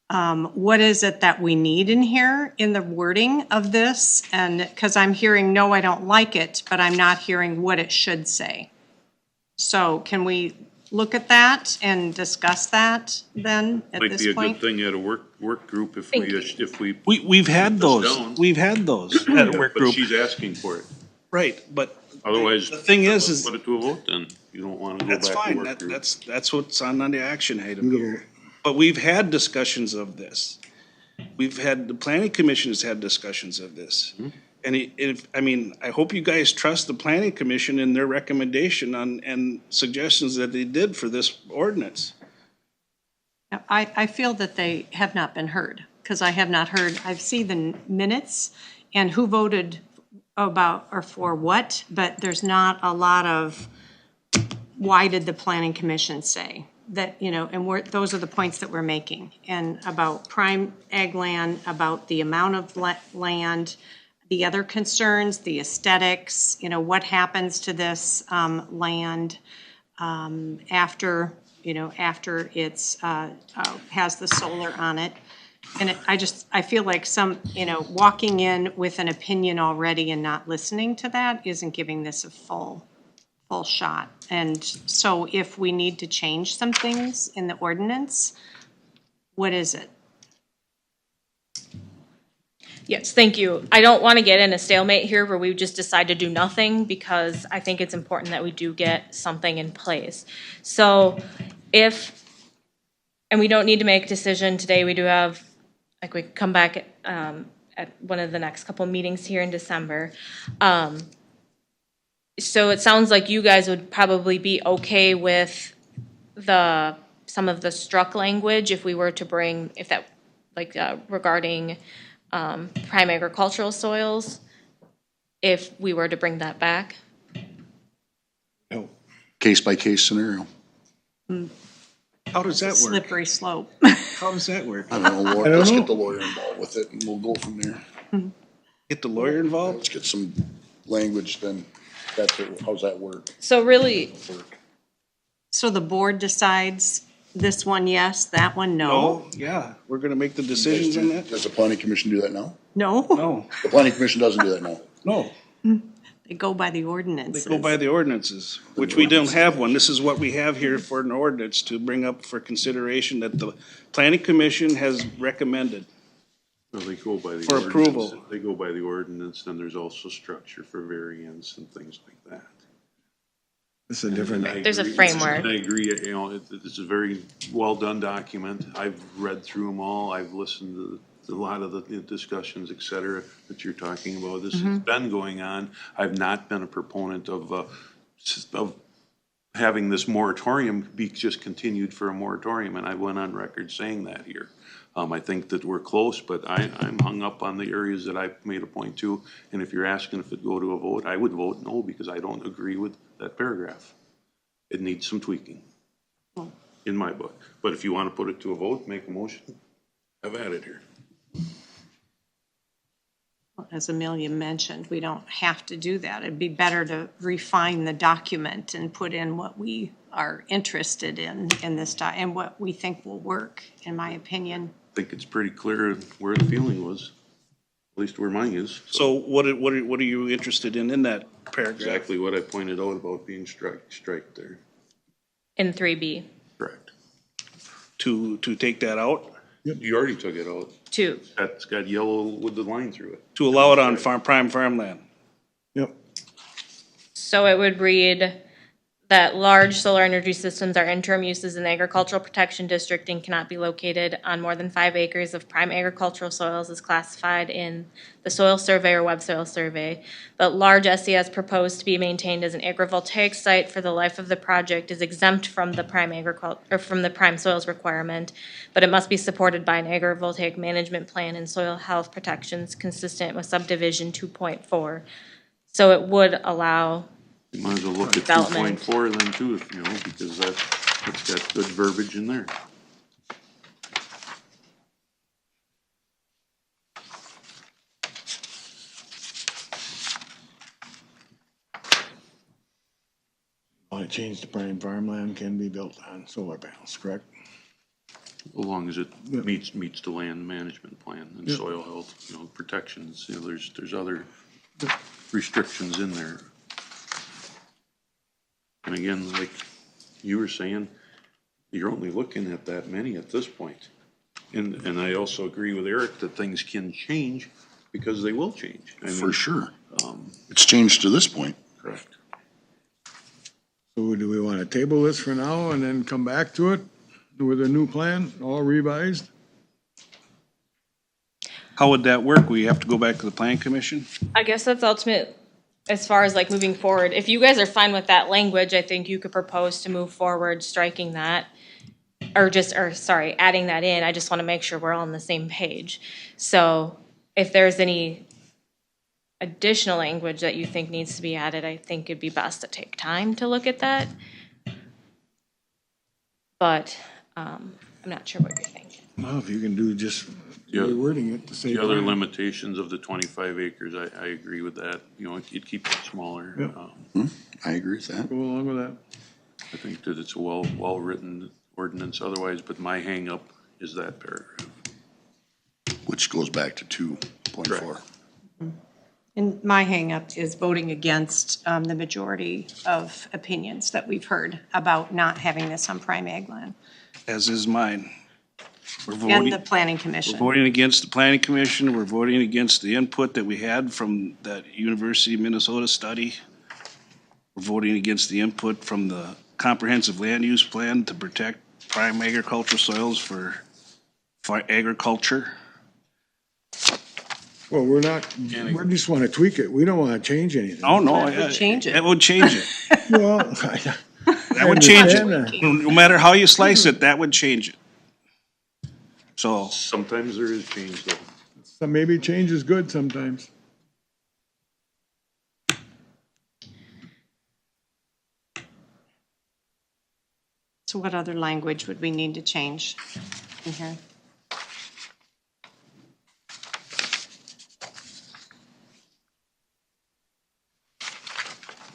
what is it that we need in here in the wording of this? And because I'm hearing, no, I don't like it, but I'm not hearing what it should say. So can we look at that and discuss that then at Might this be a good point? thing at a work group if Thank you. We've had This those, down. we've had those at a work But group, she's asking for it. right, but Otherwise, the thing let's is put it to a vote then. You don't wanna go back that's to fine, work group. that's what's on the action item here. But we've had discussions of this. The planning commission has had discussions of this. And I hope you guys trust the planning commission in their recommendation and suggestions that they did for this ordinance. I feel that they have not been heard, because I have not heard, I've seen the minutes and who voted about or for what, but there's not a lot of, why did the planning commission say? That, and those are the points that we're making. And about prime ag land, about the amount of land, the other concerns, the aesthetics, what happens to this land after it's has the solar on it. And I feel like walking in with an opinion already and not listening to that isn't giving this a full shot. And so if we need to change some things in the ordinance, what is it? Yes, thank you. I don't want to get in a stalemate here where we just decide to do nothing, because I think it's important that we do get something in place. So and we don't need to make a decision today, we do have, we can come back at one of the next couple meetings here in December. So it sounds like you guys would probably be okay with some of the struck language if we were to bring, regarding prime agricultural soils, if we were to bring that back? Case by case scenario. How does that work? Slippery slope. How does that work? I don't know, let's get the lawyer involved with it and we'll go from there. Get the lawyer involved? Let's get some language then. How's that work? So really, So the board decides this one yes, that one no? Oh, yeah, we're gonna make the decisions on that? Does the planning commission do that now? No? No, The planning commission doesn't do that now. no, They go by the they ordinances. go by the ordinances, which we don't have one. This is what we have here for an ordinance to bring up for consideration that the planning commission has recommended. No, they go by the For ordinance. approval. They go by the ordinance, then there's also structure for variance and things like that. It's a different. I There's a agree. framework. I agree, this is a very well-done document. I've read through them all. I've listened to a lot of the discussions, et cetera, that you're talking about. This has been going on. I've not been a proponent of having this moratorium be just continued for a moratorium, and I went on record saying that here. I think that we're close, but I'm hung up on the areas that I've made a point to. And if you're asking if it go to a vote, I would vote no, because I don't agree with that paragraph. It needs some tweaking, in my book. But if you want to put it to a vote, make a motion, have at it here. As Amelia mentioned, we don't have to do that. It'd be better to refine the document and put in what we are interested in this, and what we think will work, in my opinion. I think it's pretty clear where the feeling was, at least where mine is. So what are you interested in that paragraph? Exactly what I pointed out about being strike there. in 3B, Correct. To take that out, You already took it out. two. It's got yellow with the line through it. to allow it on prime farmland. Yep. So it would read that large solar energy systems are interim uses in the agricultural protection district and cannot be located on more than 5 acres of prime agricultural soils as classified in the soil survey or web soil survey. But large SES proposed to be maintained as an agrivoltaic site for the life of the project is exempt from the prime soils requirement, but it must be supported by an agrivoltaic management plan and soil health protections consistent with subdivision 2.4. So it would allow You might as well look at Development. 2.4 then too, because that's got good verbiage in there. Well, it changed to prime farmland can be built on solar panels, correct? As long as it meets the land management plan and soil health, protections, there's other restrictions in there. And again, like you were saying, you're only looking at that many at this point. And I also agree with Eric that things can change because they will change. I For mean, sure. It's changed to this point. correct. So do we wanna table this for now and then come back to it with a new plan, all revised? How would that work? We have to go back to the plan commission? I guess that's ultimate, as far as like moving forward. If you guys are fine with that language, I think you could propose to move forward, striking that. Adding that in. I just want to make sure we're all on the same page. So if there's any additional language that you think needs to be added, I think it'd be best to take time to look at that. But I'm not sure what you're thinking. Well, if you can do just Yeah. rewording it to say. The other limitations of the 25 acres, I agree with that. You know, you'd keep it smaller. Yep. I agree with that. Go along with that. I think that it's a well-written ordinance otherwise, but my hangup is that paragraph. Which goes back to 2.4. And my hangup is voting against the majority of opinions that we've heard about not having this on prime ag land. As is mine. We're And voting, the planning we're commission. voting against the planning commission. We're voting against the input that we had from that University of Minnesota study. We're voting against the input from the comprehensive land use plan to protect prime agricultural soils for agriculture. Well, we just wanna tweak it. We don't wanna change anything. Oh, no. That would change it. That would change it. Well, That would change it. No matter how you slice it, that would change it. So, Sometimes there is change though. so maybe change is good sometimes. So what other language would we need to change in here?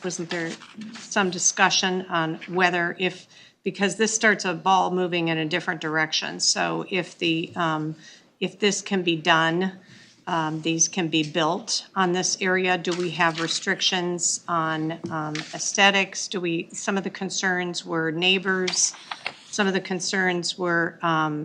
Wasn't there some discussion on whether because this starts a ball moving in a different direction, so if this can be done, these can be built on this area, do we have restrictions on aesthetics? Some of the concerns were neighbors, some of the concerns were, how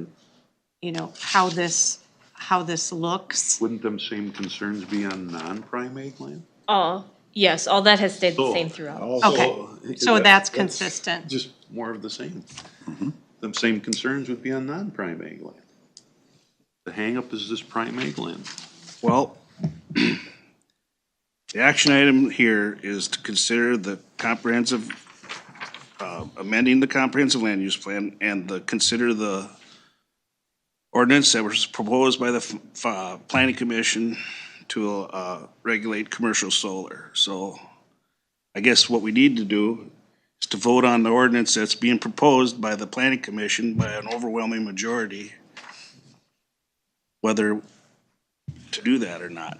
this looks. Wouldn't them same concerns be on non-prime ag land? Oh, yes, all that has stayed the So- same throughout. Okay, so that's consistent. Just more of the same. Them same concerns would be on non-prime ag land. The hangup is this prime ag land. well, the action item here is to consider the comprehensive, amending the comprehensive land use plan and consider the ordinance that was proposed by the planning commission to regulate commercial solar. So I guess what we need to do is to vote on the ordinance that's being proposed by the planning commission by an overwhelming majority, whether to do that or not.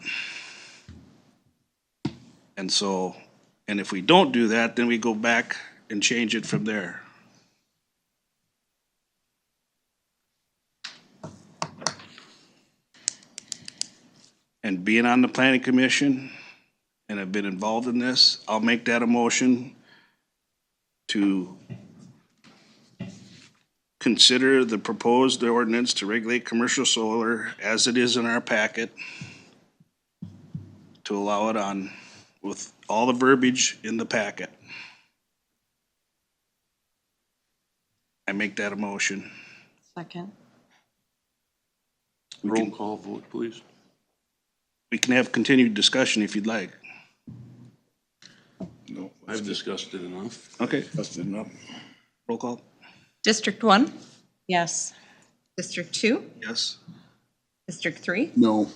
And so, and if we don't do that, then we go back and change it from there. And being on the planning commission, and I've been involved in this, I'll make that a motion to consider the proposed ordinance to regulate commercial solar as it is in our packet, to allow it on with all the verbiage in the packet. I make that a motion. Second. Roll call vote, please. We can have continued discussion if you'd like. No, I've discussed it enough. Okay, that's enough. roll call. District 1, Yes. District 2, Yes. District 3, No.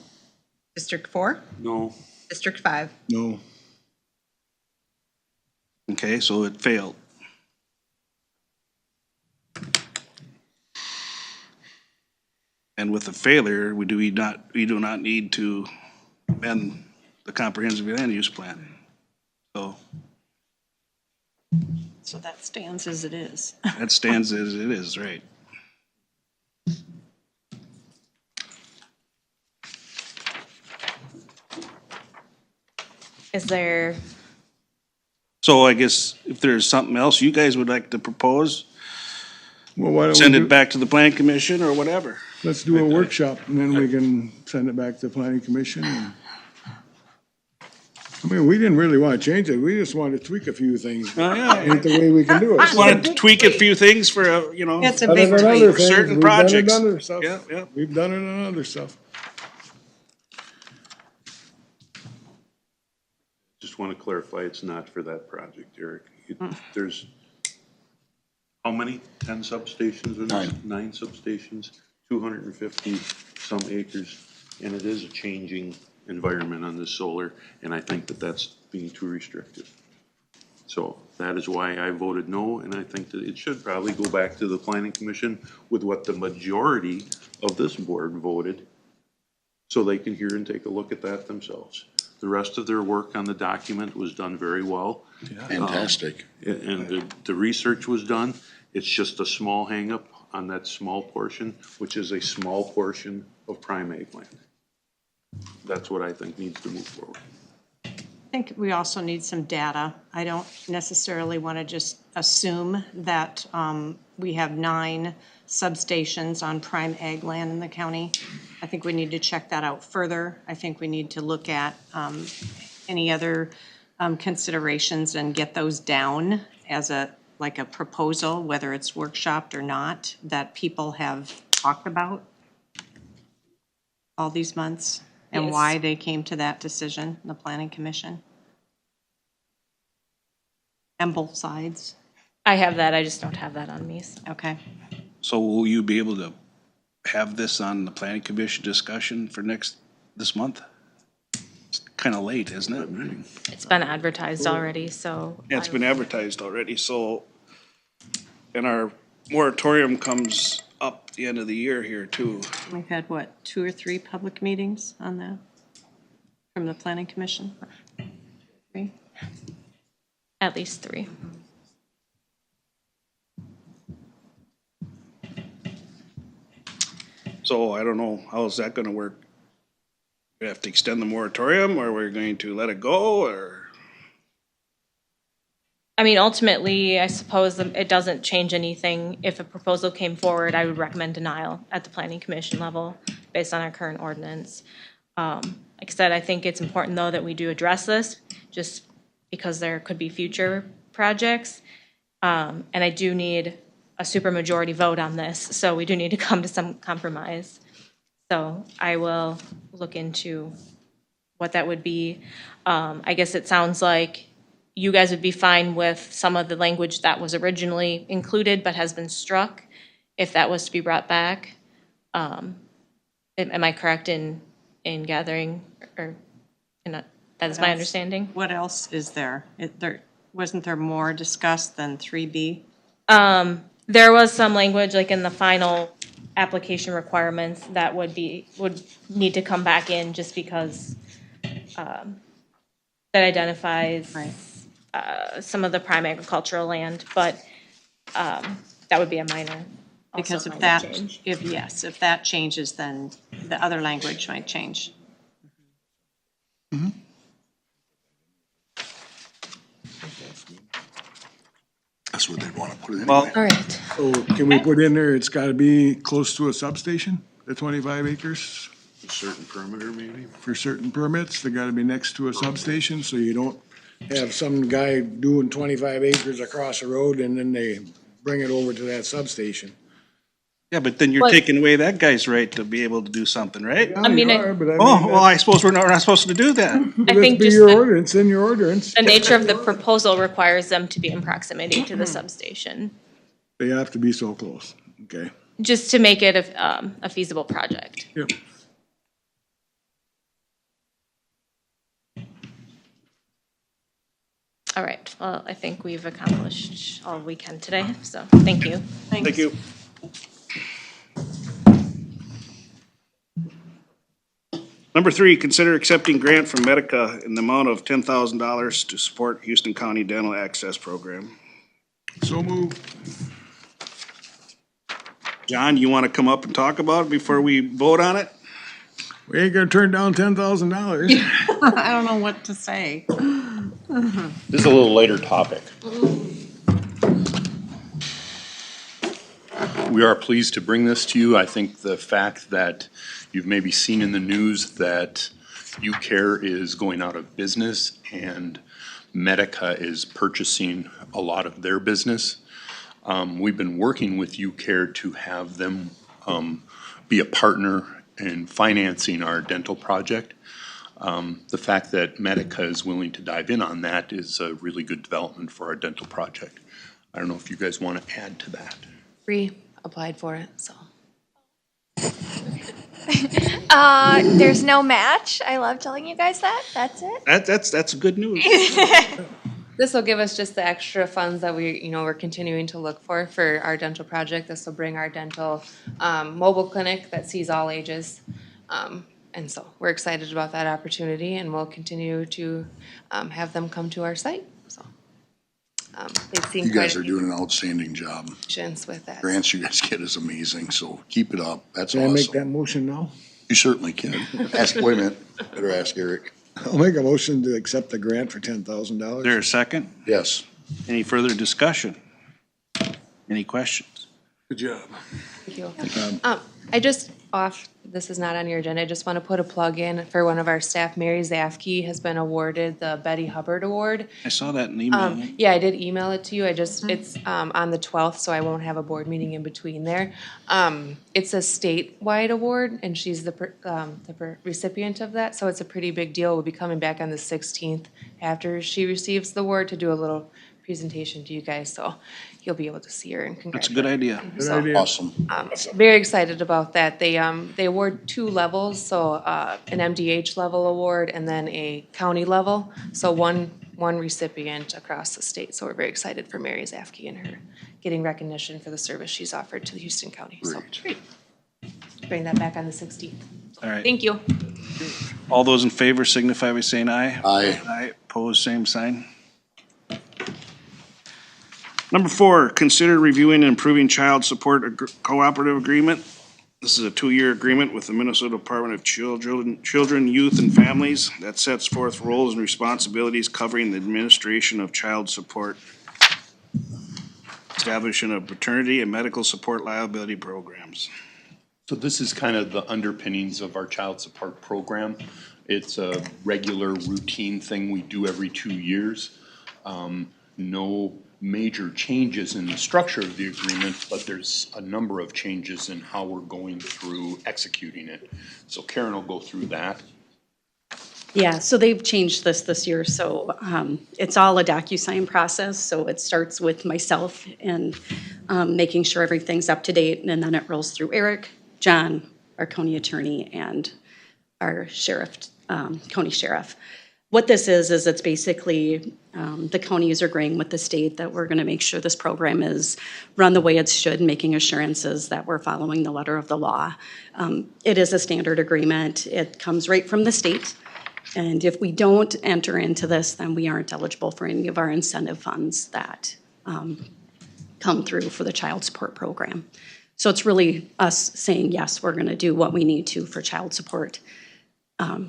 District 4, No, District 5. No. Okay, so it failed. And with the failure, we do not need to amend the comprehensive land use plan. So So that stands as it is. that stands as it is, right? Is there So I guess if there's something else you guys would like to propose, Well, why don't we send do- it back to the planning commission or whatever. Let's do a workshop and then we can send it back to the planning commission. I mean, we didn't really want to change it. We just wanted to tweak a few things. Oh, yeah. Ain't the way we can do it. Want to tweak a few things for, It's a Other big than other tweak. things, certain we've done it projects. on other stuff. Yeah, yeah. We've done it on other stuff. Just want to clarify, it's not for that project, Eric. There's, how many? 10 substations? Or 9 substations, 250 some acres. And it is a changing environment on this solar, and I think that that's being too restrictive. So that is why I voted no, and I think that it should probably go back to the planning commission with what the majority of this board voted, so they can hear and take a look at that themselves. The rest of their work on the document was done very well. Fantastic. And the research was done. It's just a small hangup on that small portion, which is a small portion of prime ag land. That's what I think needs to move forward. I think we also need some data. I don't necessarily want to just assume that we have 9 substations on prime ag land in the county. I think we need to check that out further. I think we need to look at any other considerations and get those down as like a proposal, whether it's workshopped or not, that people have talked about all these months and Yes. why they came to that decision, the planning commission. And both sides, I have that, I just don't have that on me, so. okay. So will you be able to have this on the planning commission discussion for this month? It's kind of late, isn't it? It's been advertised already, so. Yeah, it's been advertised already, so, and our moratorium comes up the end of the year here too. We've had, what, 2 or 3 public meetings on that from the planning commission? 3? At least 3. So I don't know, how is that gonna work? We have to extend the moratorium, or we're going to let it go, or? I mean, ultimately, I suppose it doesn't change anything. If a proposal came forward, I would recommend denial at the planning commission level based on our current ordinance. Like I said, I think it's important though that we do address this, just because there could be future projects. And I do need a supermajority vote on this, so we do need to come to some compromise. So I will look into what that would be. I guess it sounds like you guys would be fine with some of the language that was originally included but has been struck, if that was to be brought back. Am I correct in gathering, or, that is my understanding? What else is there? Wasn't there more discussed than 3B? There was some language, like in the final application requirements, that would need to come back in just because, that identifies Right. Some of the prime agricultural land, but that would be a minor. Because also if minor that, change. if that changes, then the other language might change. That's what they'd want to put it in. Well, All right. So can we put in there, it's gotta be close to a substation, the 25 acres? A certain perimeter maybe? For certain permits, they gotta be next to a substation, so you don't have some guy doing 25 acres across the road and then they bring it over to that substation. yeah, but then you're But- taking away that guy's right to be able to do something, right? Yeah, mean, you it- are, but I mean, Oh, well, I suppose we're not supposed to do that. I let's think be just your ordinance, in your ordinance. the nature of the proposal requires them to be in proximity to the substation, They have to be so close, okay? just to make it a feasible project. Yep. All right, well, I think we've accomplished all we can today, so thank you. Thank you. Number 3, consider accepting grant from Medica in the amount of $10,000 to support Houston County Dental Access Program. So moved. John, you want to come up and talk about it before we vote on it? We ain't gonna turn down $10,000. I don't know what to say. This is a little later topic. We are pleased to bring this to you. I think the fact that you've maybe seen in the news that UCare is going out of business and Medica is purchasing a lot of their business. We've been working with UCare to have them be a partner in financing our dental project. The fact that Medica is willing to dive in on that is a really good development for our dental project. I don't know if you guys want to add to that. Applied for it, so. There's no match. I love telling you guys that. That's it. That's good news. This will give us just the extra funds that we're continuing to look for our dental project. This will bring our dental mobile clinic that sees all ages. And so we're excited about that opportunity, and we'll continue to have them come to our site. So they've seen You guys are doing an outstanding job. patients with that. Grants you guys get is amazing, so keep it up. That's Can I make that awesome. motion now? You certainly can. Wait a minute, better ask Eric. I'll make a motion to accept the grant for $10,000. There a second? Yes. Any further discussion? Any questions? Good job. Thank you. This is not on your agenda, I just want to put a plug in for one of our staff. Mary Zafke has been awarded the Betty Hubbard Award. I saw that in the email. Yeah, I did email it to you. It's on the 12th, so I won't have a board meeting in between there. It's a statewide award, and she's the recipient of that, so it's a pretty big deal. We'll be coming back on the 16th after she receives the award to do a little presentation to you guys, so you'll be able to see her and That's a congratulate. good idea. Good idea. Awesome. Very excited about that. They award 2 levels, so an MDH level award and then a county level. So one recipient across the state. So we're very excited for Mary Zafke and her getting recognition for the service she's offered to Houston County. So Great. bring that back on the 16th. All right. Thank you. All those in favor signify by saying aye. Aye. Aye, opposed, same sign. Number 4, consider reviewing and improving child support cooperative agreement. This is a 2-year agreement with the Minnesota Department of Children, Youth, and Families that sets forth roles and responsibilities covering the administration of child support, establishing of paternity and medical support liability programs. So this is kind of the underpinnings of our child support program. It's a regular routine thing we do every 2 years. No major changes in the structure of the agreement, but there's a number of changes in how we're going through executing it. So Karen will go through that. Yeah, so they've changed this year, so it's all a DocuSign process, so it starts with myself and making sure everything's up to date, and then it rolls through Eric, John, our county attorney, and our sheriff, county sheriff. What this is it's basically the county is agreeing with the state that we're gonna make sure this program is run the way it should, making assurances that we're following the letter of the law. It is a standard agreement. It comes right from the state. And if we don't enter into this, then we aren't eligible for any of our incentive funds that come through for the child support program. So it's really us saying, yes, we're gonna do what we need to for child support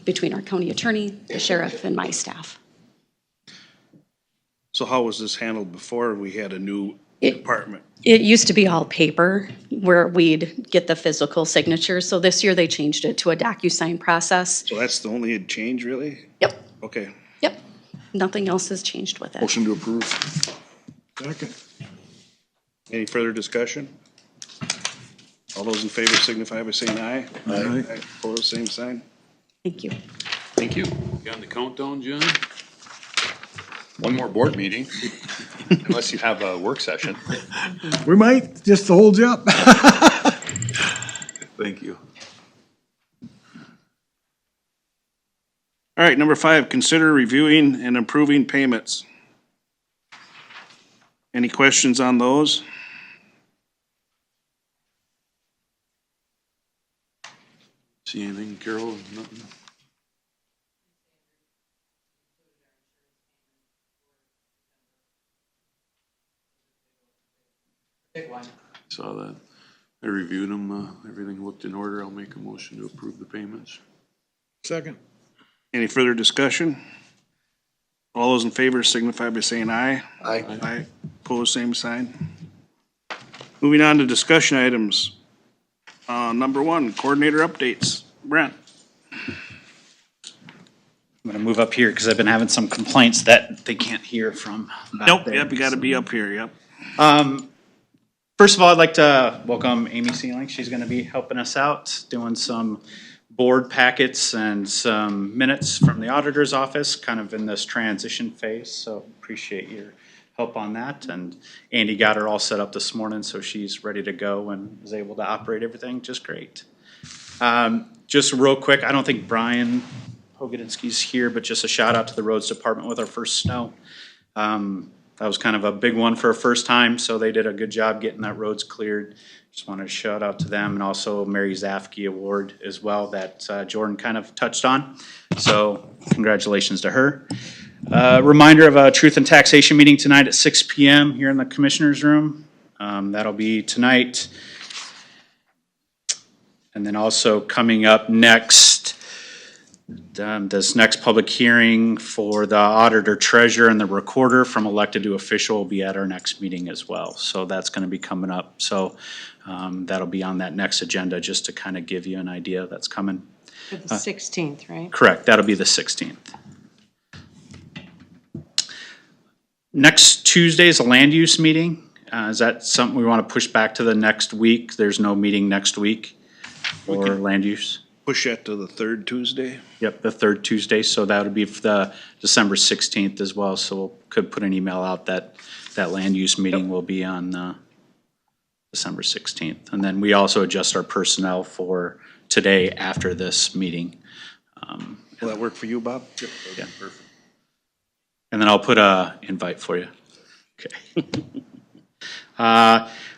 between our county attorney, the sheriff, and my staff. So how was this handled before we had a new department? It used to be all paper where we'd get the physical signatures. So this year they changed it to a DocuSign process. So that's the only change, really? Yep, Okay. yep. Nothing else has changed with it. Motion to approve. Second. Any further discussion? All those in favor signify by saying aye. Aye. Opposed, same sign. Thank you. Thank you. Got the countdown, John? One more board meeting, unless you have a work session. We might, just to hold you up. Thank you. All right, number 5, consider reviewing and approving payments. Any questions on those? See anything, Carol? Nothing? Saw that. I reviewed them, everything looked in order. I'll make a motion to approve the payments. Second. Any further discussion? All those in favor signify by saying aye. Aye. Aye. Pose same sign. Moving on to discussion items. Number one, coordinator updates. Brent. I'm gonna move up here because I've been having some complaints that they can't hear from back Nope, there. yep, you gotta be up here, yep. First of all, I'd like to welcome Amy Sealing. She's gonna be helping us out, doing some board packets and some minutes from the auditor's office, kind of in this transition phase, so appreciate your help on that. And Andy got her all set up this morning, so she's ready to go and is able to operate everything just great. Just real quick, I don't think Brian Pogodinsky's here, but just a shout out to the roads department with our first snow. That was kind of a big one for a first time, so they did a good job getting that roads cleared. Just wanted to shout out to them, and also Mary Zafke Award as well that Jordan kind of touched on. So congratulations to her. Reminder of a Truth and Taxation meeting tonight at 6 p.m. here in the Commissioner's Room. That'll be tonight. And then also coming up next, this next public hearing for the auditor treasurer and the recorder from elected to official will be at our next meeting as well. So that's going to be coming up. So that'll be on that next agenda just to kind of give you an idea that's coming. For the 16th, right? Correct. That'll be the 16th. Next Tuesday is a land use meeting. Is that something we want to push back to the next week? There's no meeting next week for land use? Push that to the third Tuesday. Yep, the third Tuesday, so that would be for the December 16th as well, so we'll could put an email out that that land use meeting will be on December 16th. And then we also adjust our personnel for today after this meeting. Will that work for you, Bob? Yeah. And then I'll put a invite for you. Okay.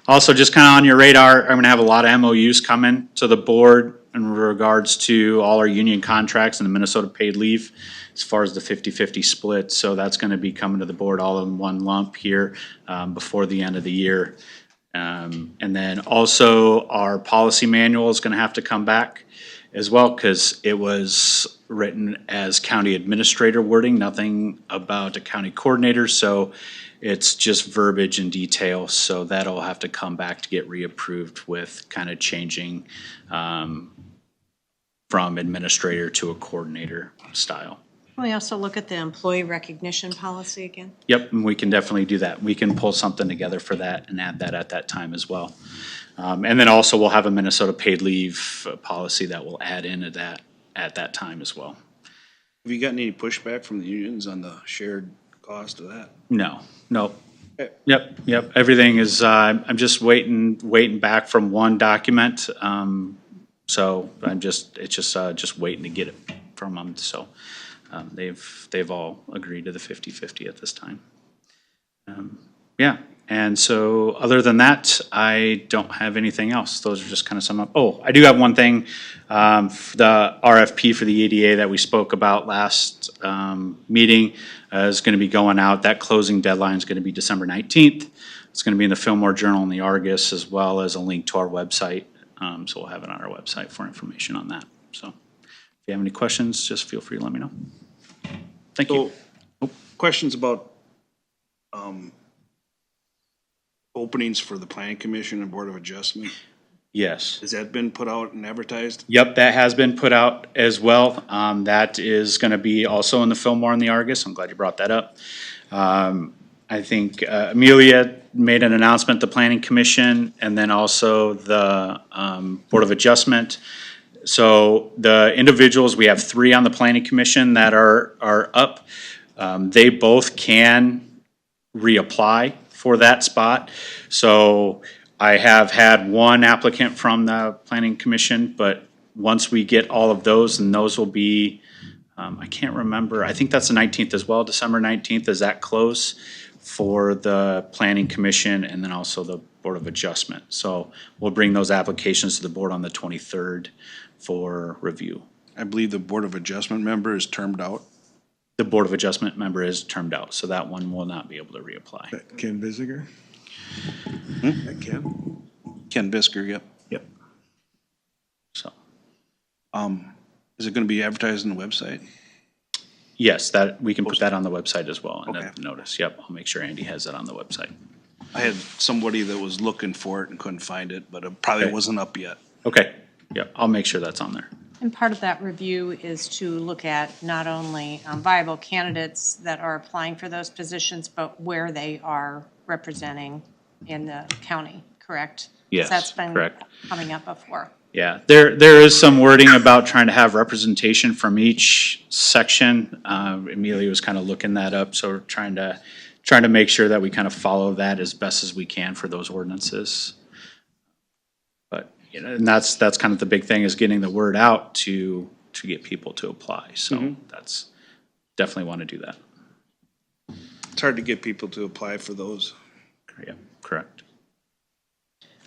Also, just kind of on your radar, I'm gonna have a lot of MOUs coming to the board in regards to all our union contracts and the Minnesota paid leave as far as the 50-50 split. So that's gonna be coming to the board all in one lump here before the end of the year. And then also our policy manual is gonna have to come back as well, because it was written as county administrator wording, nothing about a county coordinator, so it's just verbiage and detail, so that'll have to come back to get reapproved with kind of changing from administrator to a coordinator style. Can we also look at the employee recognition policy again? Yep, and we can definitely do that. We can pull something together for that and add that at that time as well. And then also we'll have a Minnesota paid leave policy that we'll add into that at that time as well. Have you gotten any pushback from the unions on the shared cost of that? No, no. Okay. Yep. Everything is, I'm just waiting back from one document. So it's just waiting to get it from them. So they've all agreed to the 50-50 at this time. Yeah. And so other than that, I don't have anything else. Those are just kind of sum up. Oh, I do have one thing. The RFP for the EDA that we spoke about last meeting is going to be going out. That closing deadline is going to be December 19th. It's going to be in the Fillmore Journal and the Argus, as well as a link to our website. So we'll have it on our website for information on that. So if you have any questions, just feel free to let me know. Thank you. Questions about openings for the Planning Commission and Board of Adjustment? Yes. Has that been put out and advertised? Yep, that has been put out as well. That is going to be also in the Fillmore and the Argus. I'm glad you brought that up. I think Amelia made an announcement, the Planning Commission, and then also the Board of Adjustment. So the individuals, we have 3 on the Planning Commission that are up. They both can reapply for that spot. So I have had one applicant from the Planning Commission, but once we get all of those, and those will be, I can't remember, I think that's the 19th as well, December 19th, is that close for the Planning Commission and then also the Board of Adjustment. So we'll bring those applications to the board on the 23rd for review. I believe the Board of Adjustment member is termed out. The Board of Adjustment member is termed out, so that one will not be able to reapply. Ken Bissiger? Ken Bisker, yep. Yep. So. Is it gonna be advertised on the website? Yes, that, we can put that on the website as well, and Okay. the notice, yep, I'll make sure Andy has that on the website. I had somebody that was looking for it and couldn't find it, but it probably Okay. wasn't up yet. Okay, yep, I'll make sure that's on there. And part of that review is to look at not only viable candidates that are applying for those positions, but where they are representing in the county, correct? 'Cause Yes, that's been correct. coming up before. Yeah, there is some wording about trying to have representation from each section. Amelia was kind of looking that up, so we're trying to make sure that we kind of follow that as best as we can for those ordinances. But, you know, and that's kind of the big thing, is getting the word out to get people to apply. So that's, definitely want to do that. It's hard to get people to apply for those. Yeah, correct.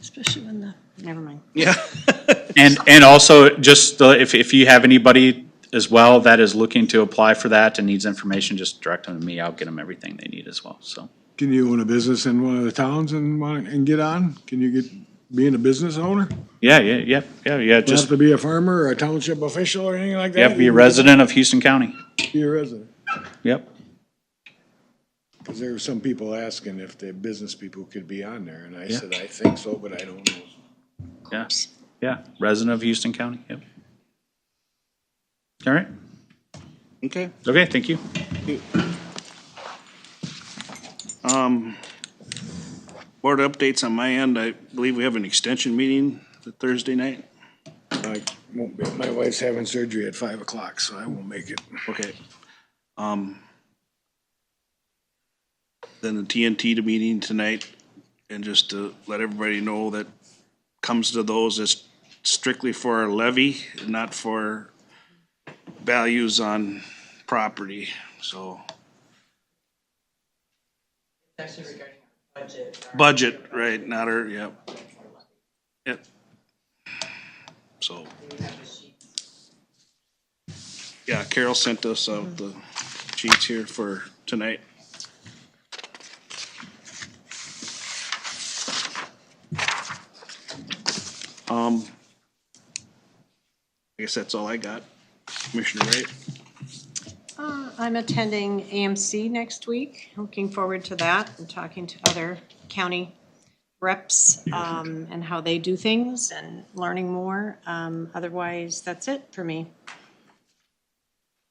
Especially when never mind. Yeah. And also, just if you have anybody as well that is looking to apply for that and needs information, just direct them to me. I'll get them everything they need as well, so. Can you own a business in one of the towns and get on? Can you get, being a business owner? Yeah, Don't have just, to be a farmer or a township official or anything like that? be a resident of Houston County. Be a resident. Yep. Because there were some people asking if the business people could be on there, and I said, I think so, but I don't know. Yeah, resident of Houston County, yep. All right, Okay. okay, thank you. Board updates on my end. I believe we have an extension meeting the Thursday night. I won't be, my wife's having surgery at 5 o'clock, so I won't make it. Okay. Then the TNT meeting tonight, and just to let everybody know that comes to those, it's strictly for our levy, not for values on property, so. Actually regarding our budget. Budget, right, not our, yep. Yep. So. Yeah, Carol sent us out the sheets here for tonight. I guess that's all I got. Commissioner Wright? I'm attending AMC next week. Looking forward to that and talking to other county reps and how they do things and learning more. Otherwise, that's it for me.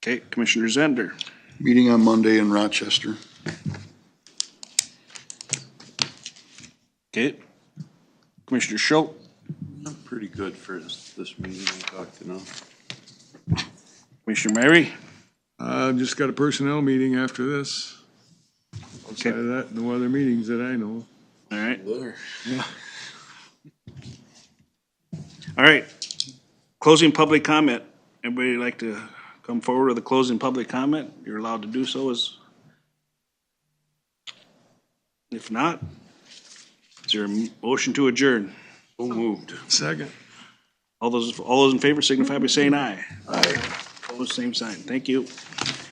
Okay, Commissioner Zender? Meeting on Monday in Rochester. Okay. Commissioner Schultz? I'm pretty good for this meeting. I talked to now. Commissioner Mary? Just got a personnel meeting after this. Okay. Outside of that, no other meetings that I know. All right. There. All right. Closing public comment. Anybody like to come forward with a closing public comment? You're allowed to do so as. If not, is there a motion to adjourn? So moved. Second. All those in favor signify by saying aye. Aye. Opposed, same sign. Thank you.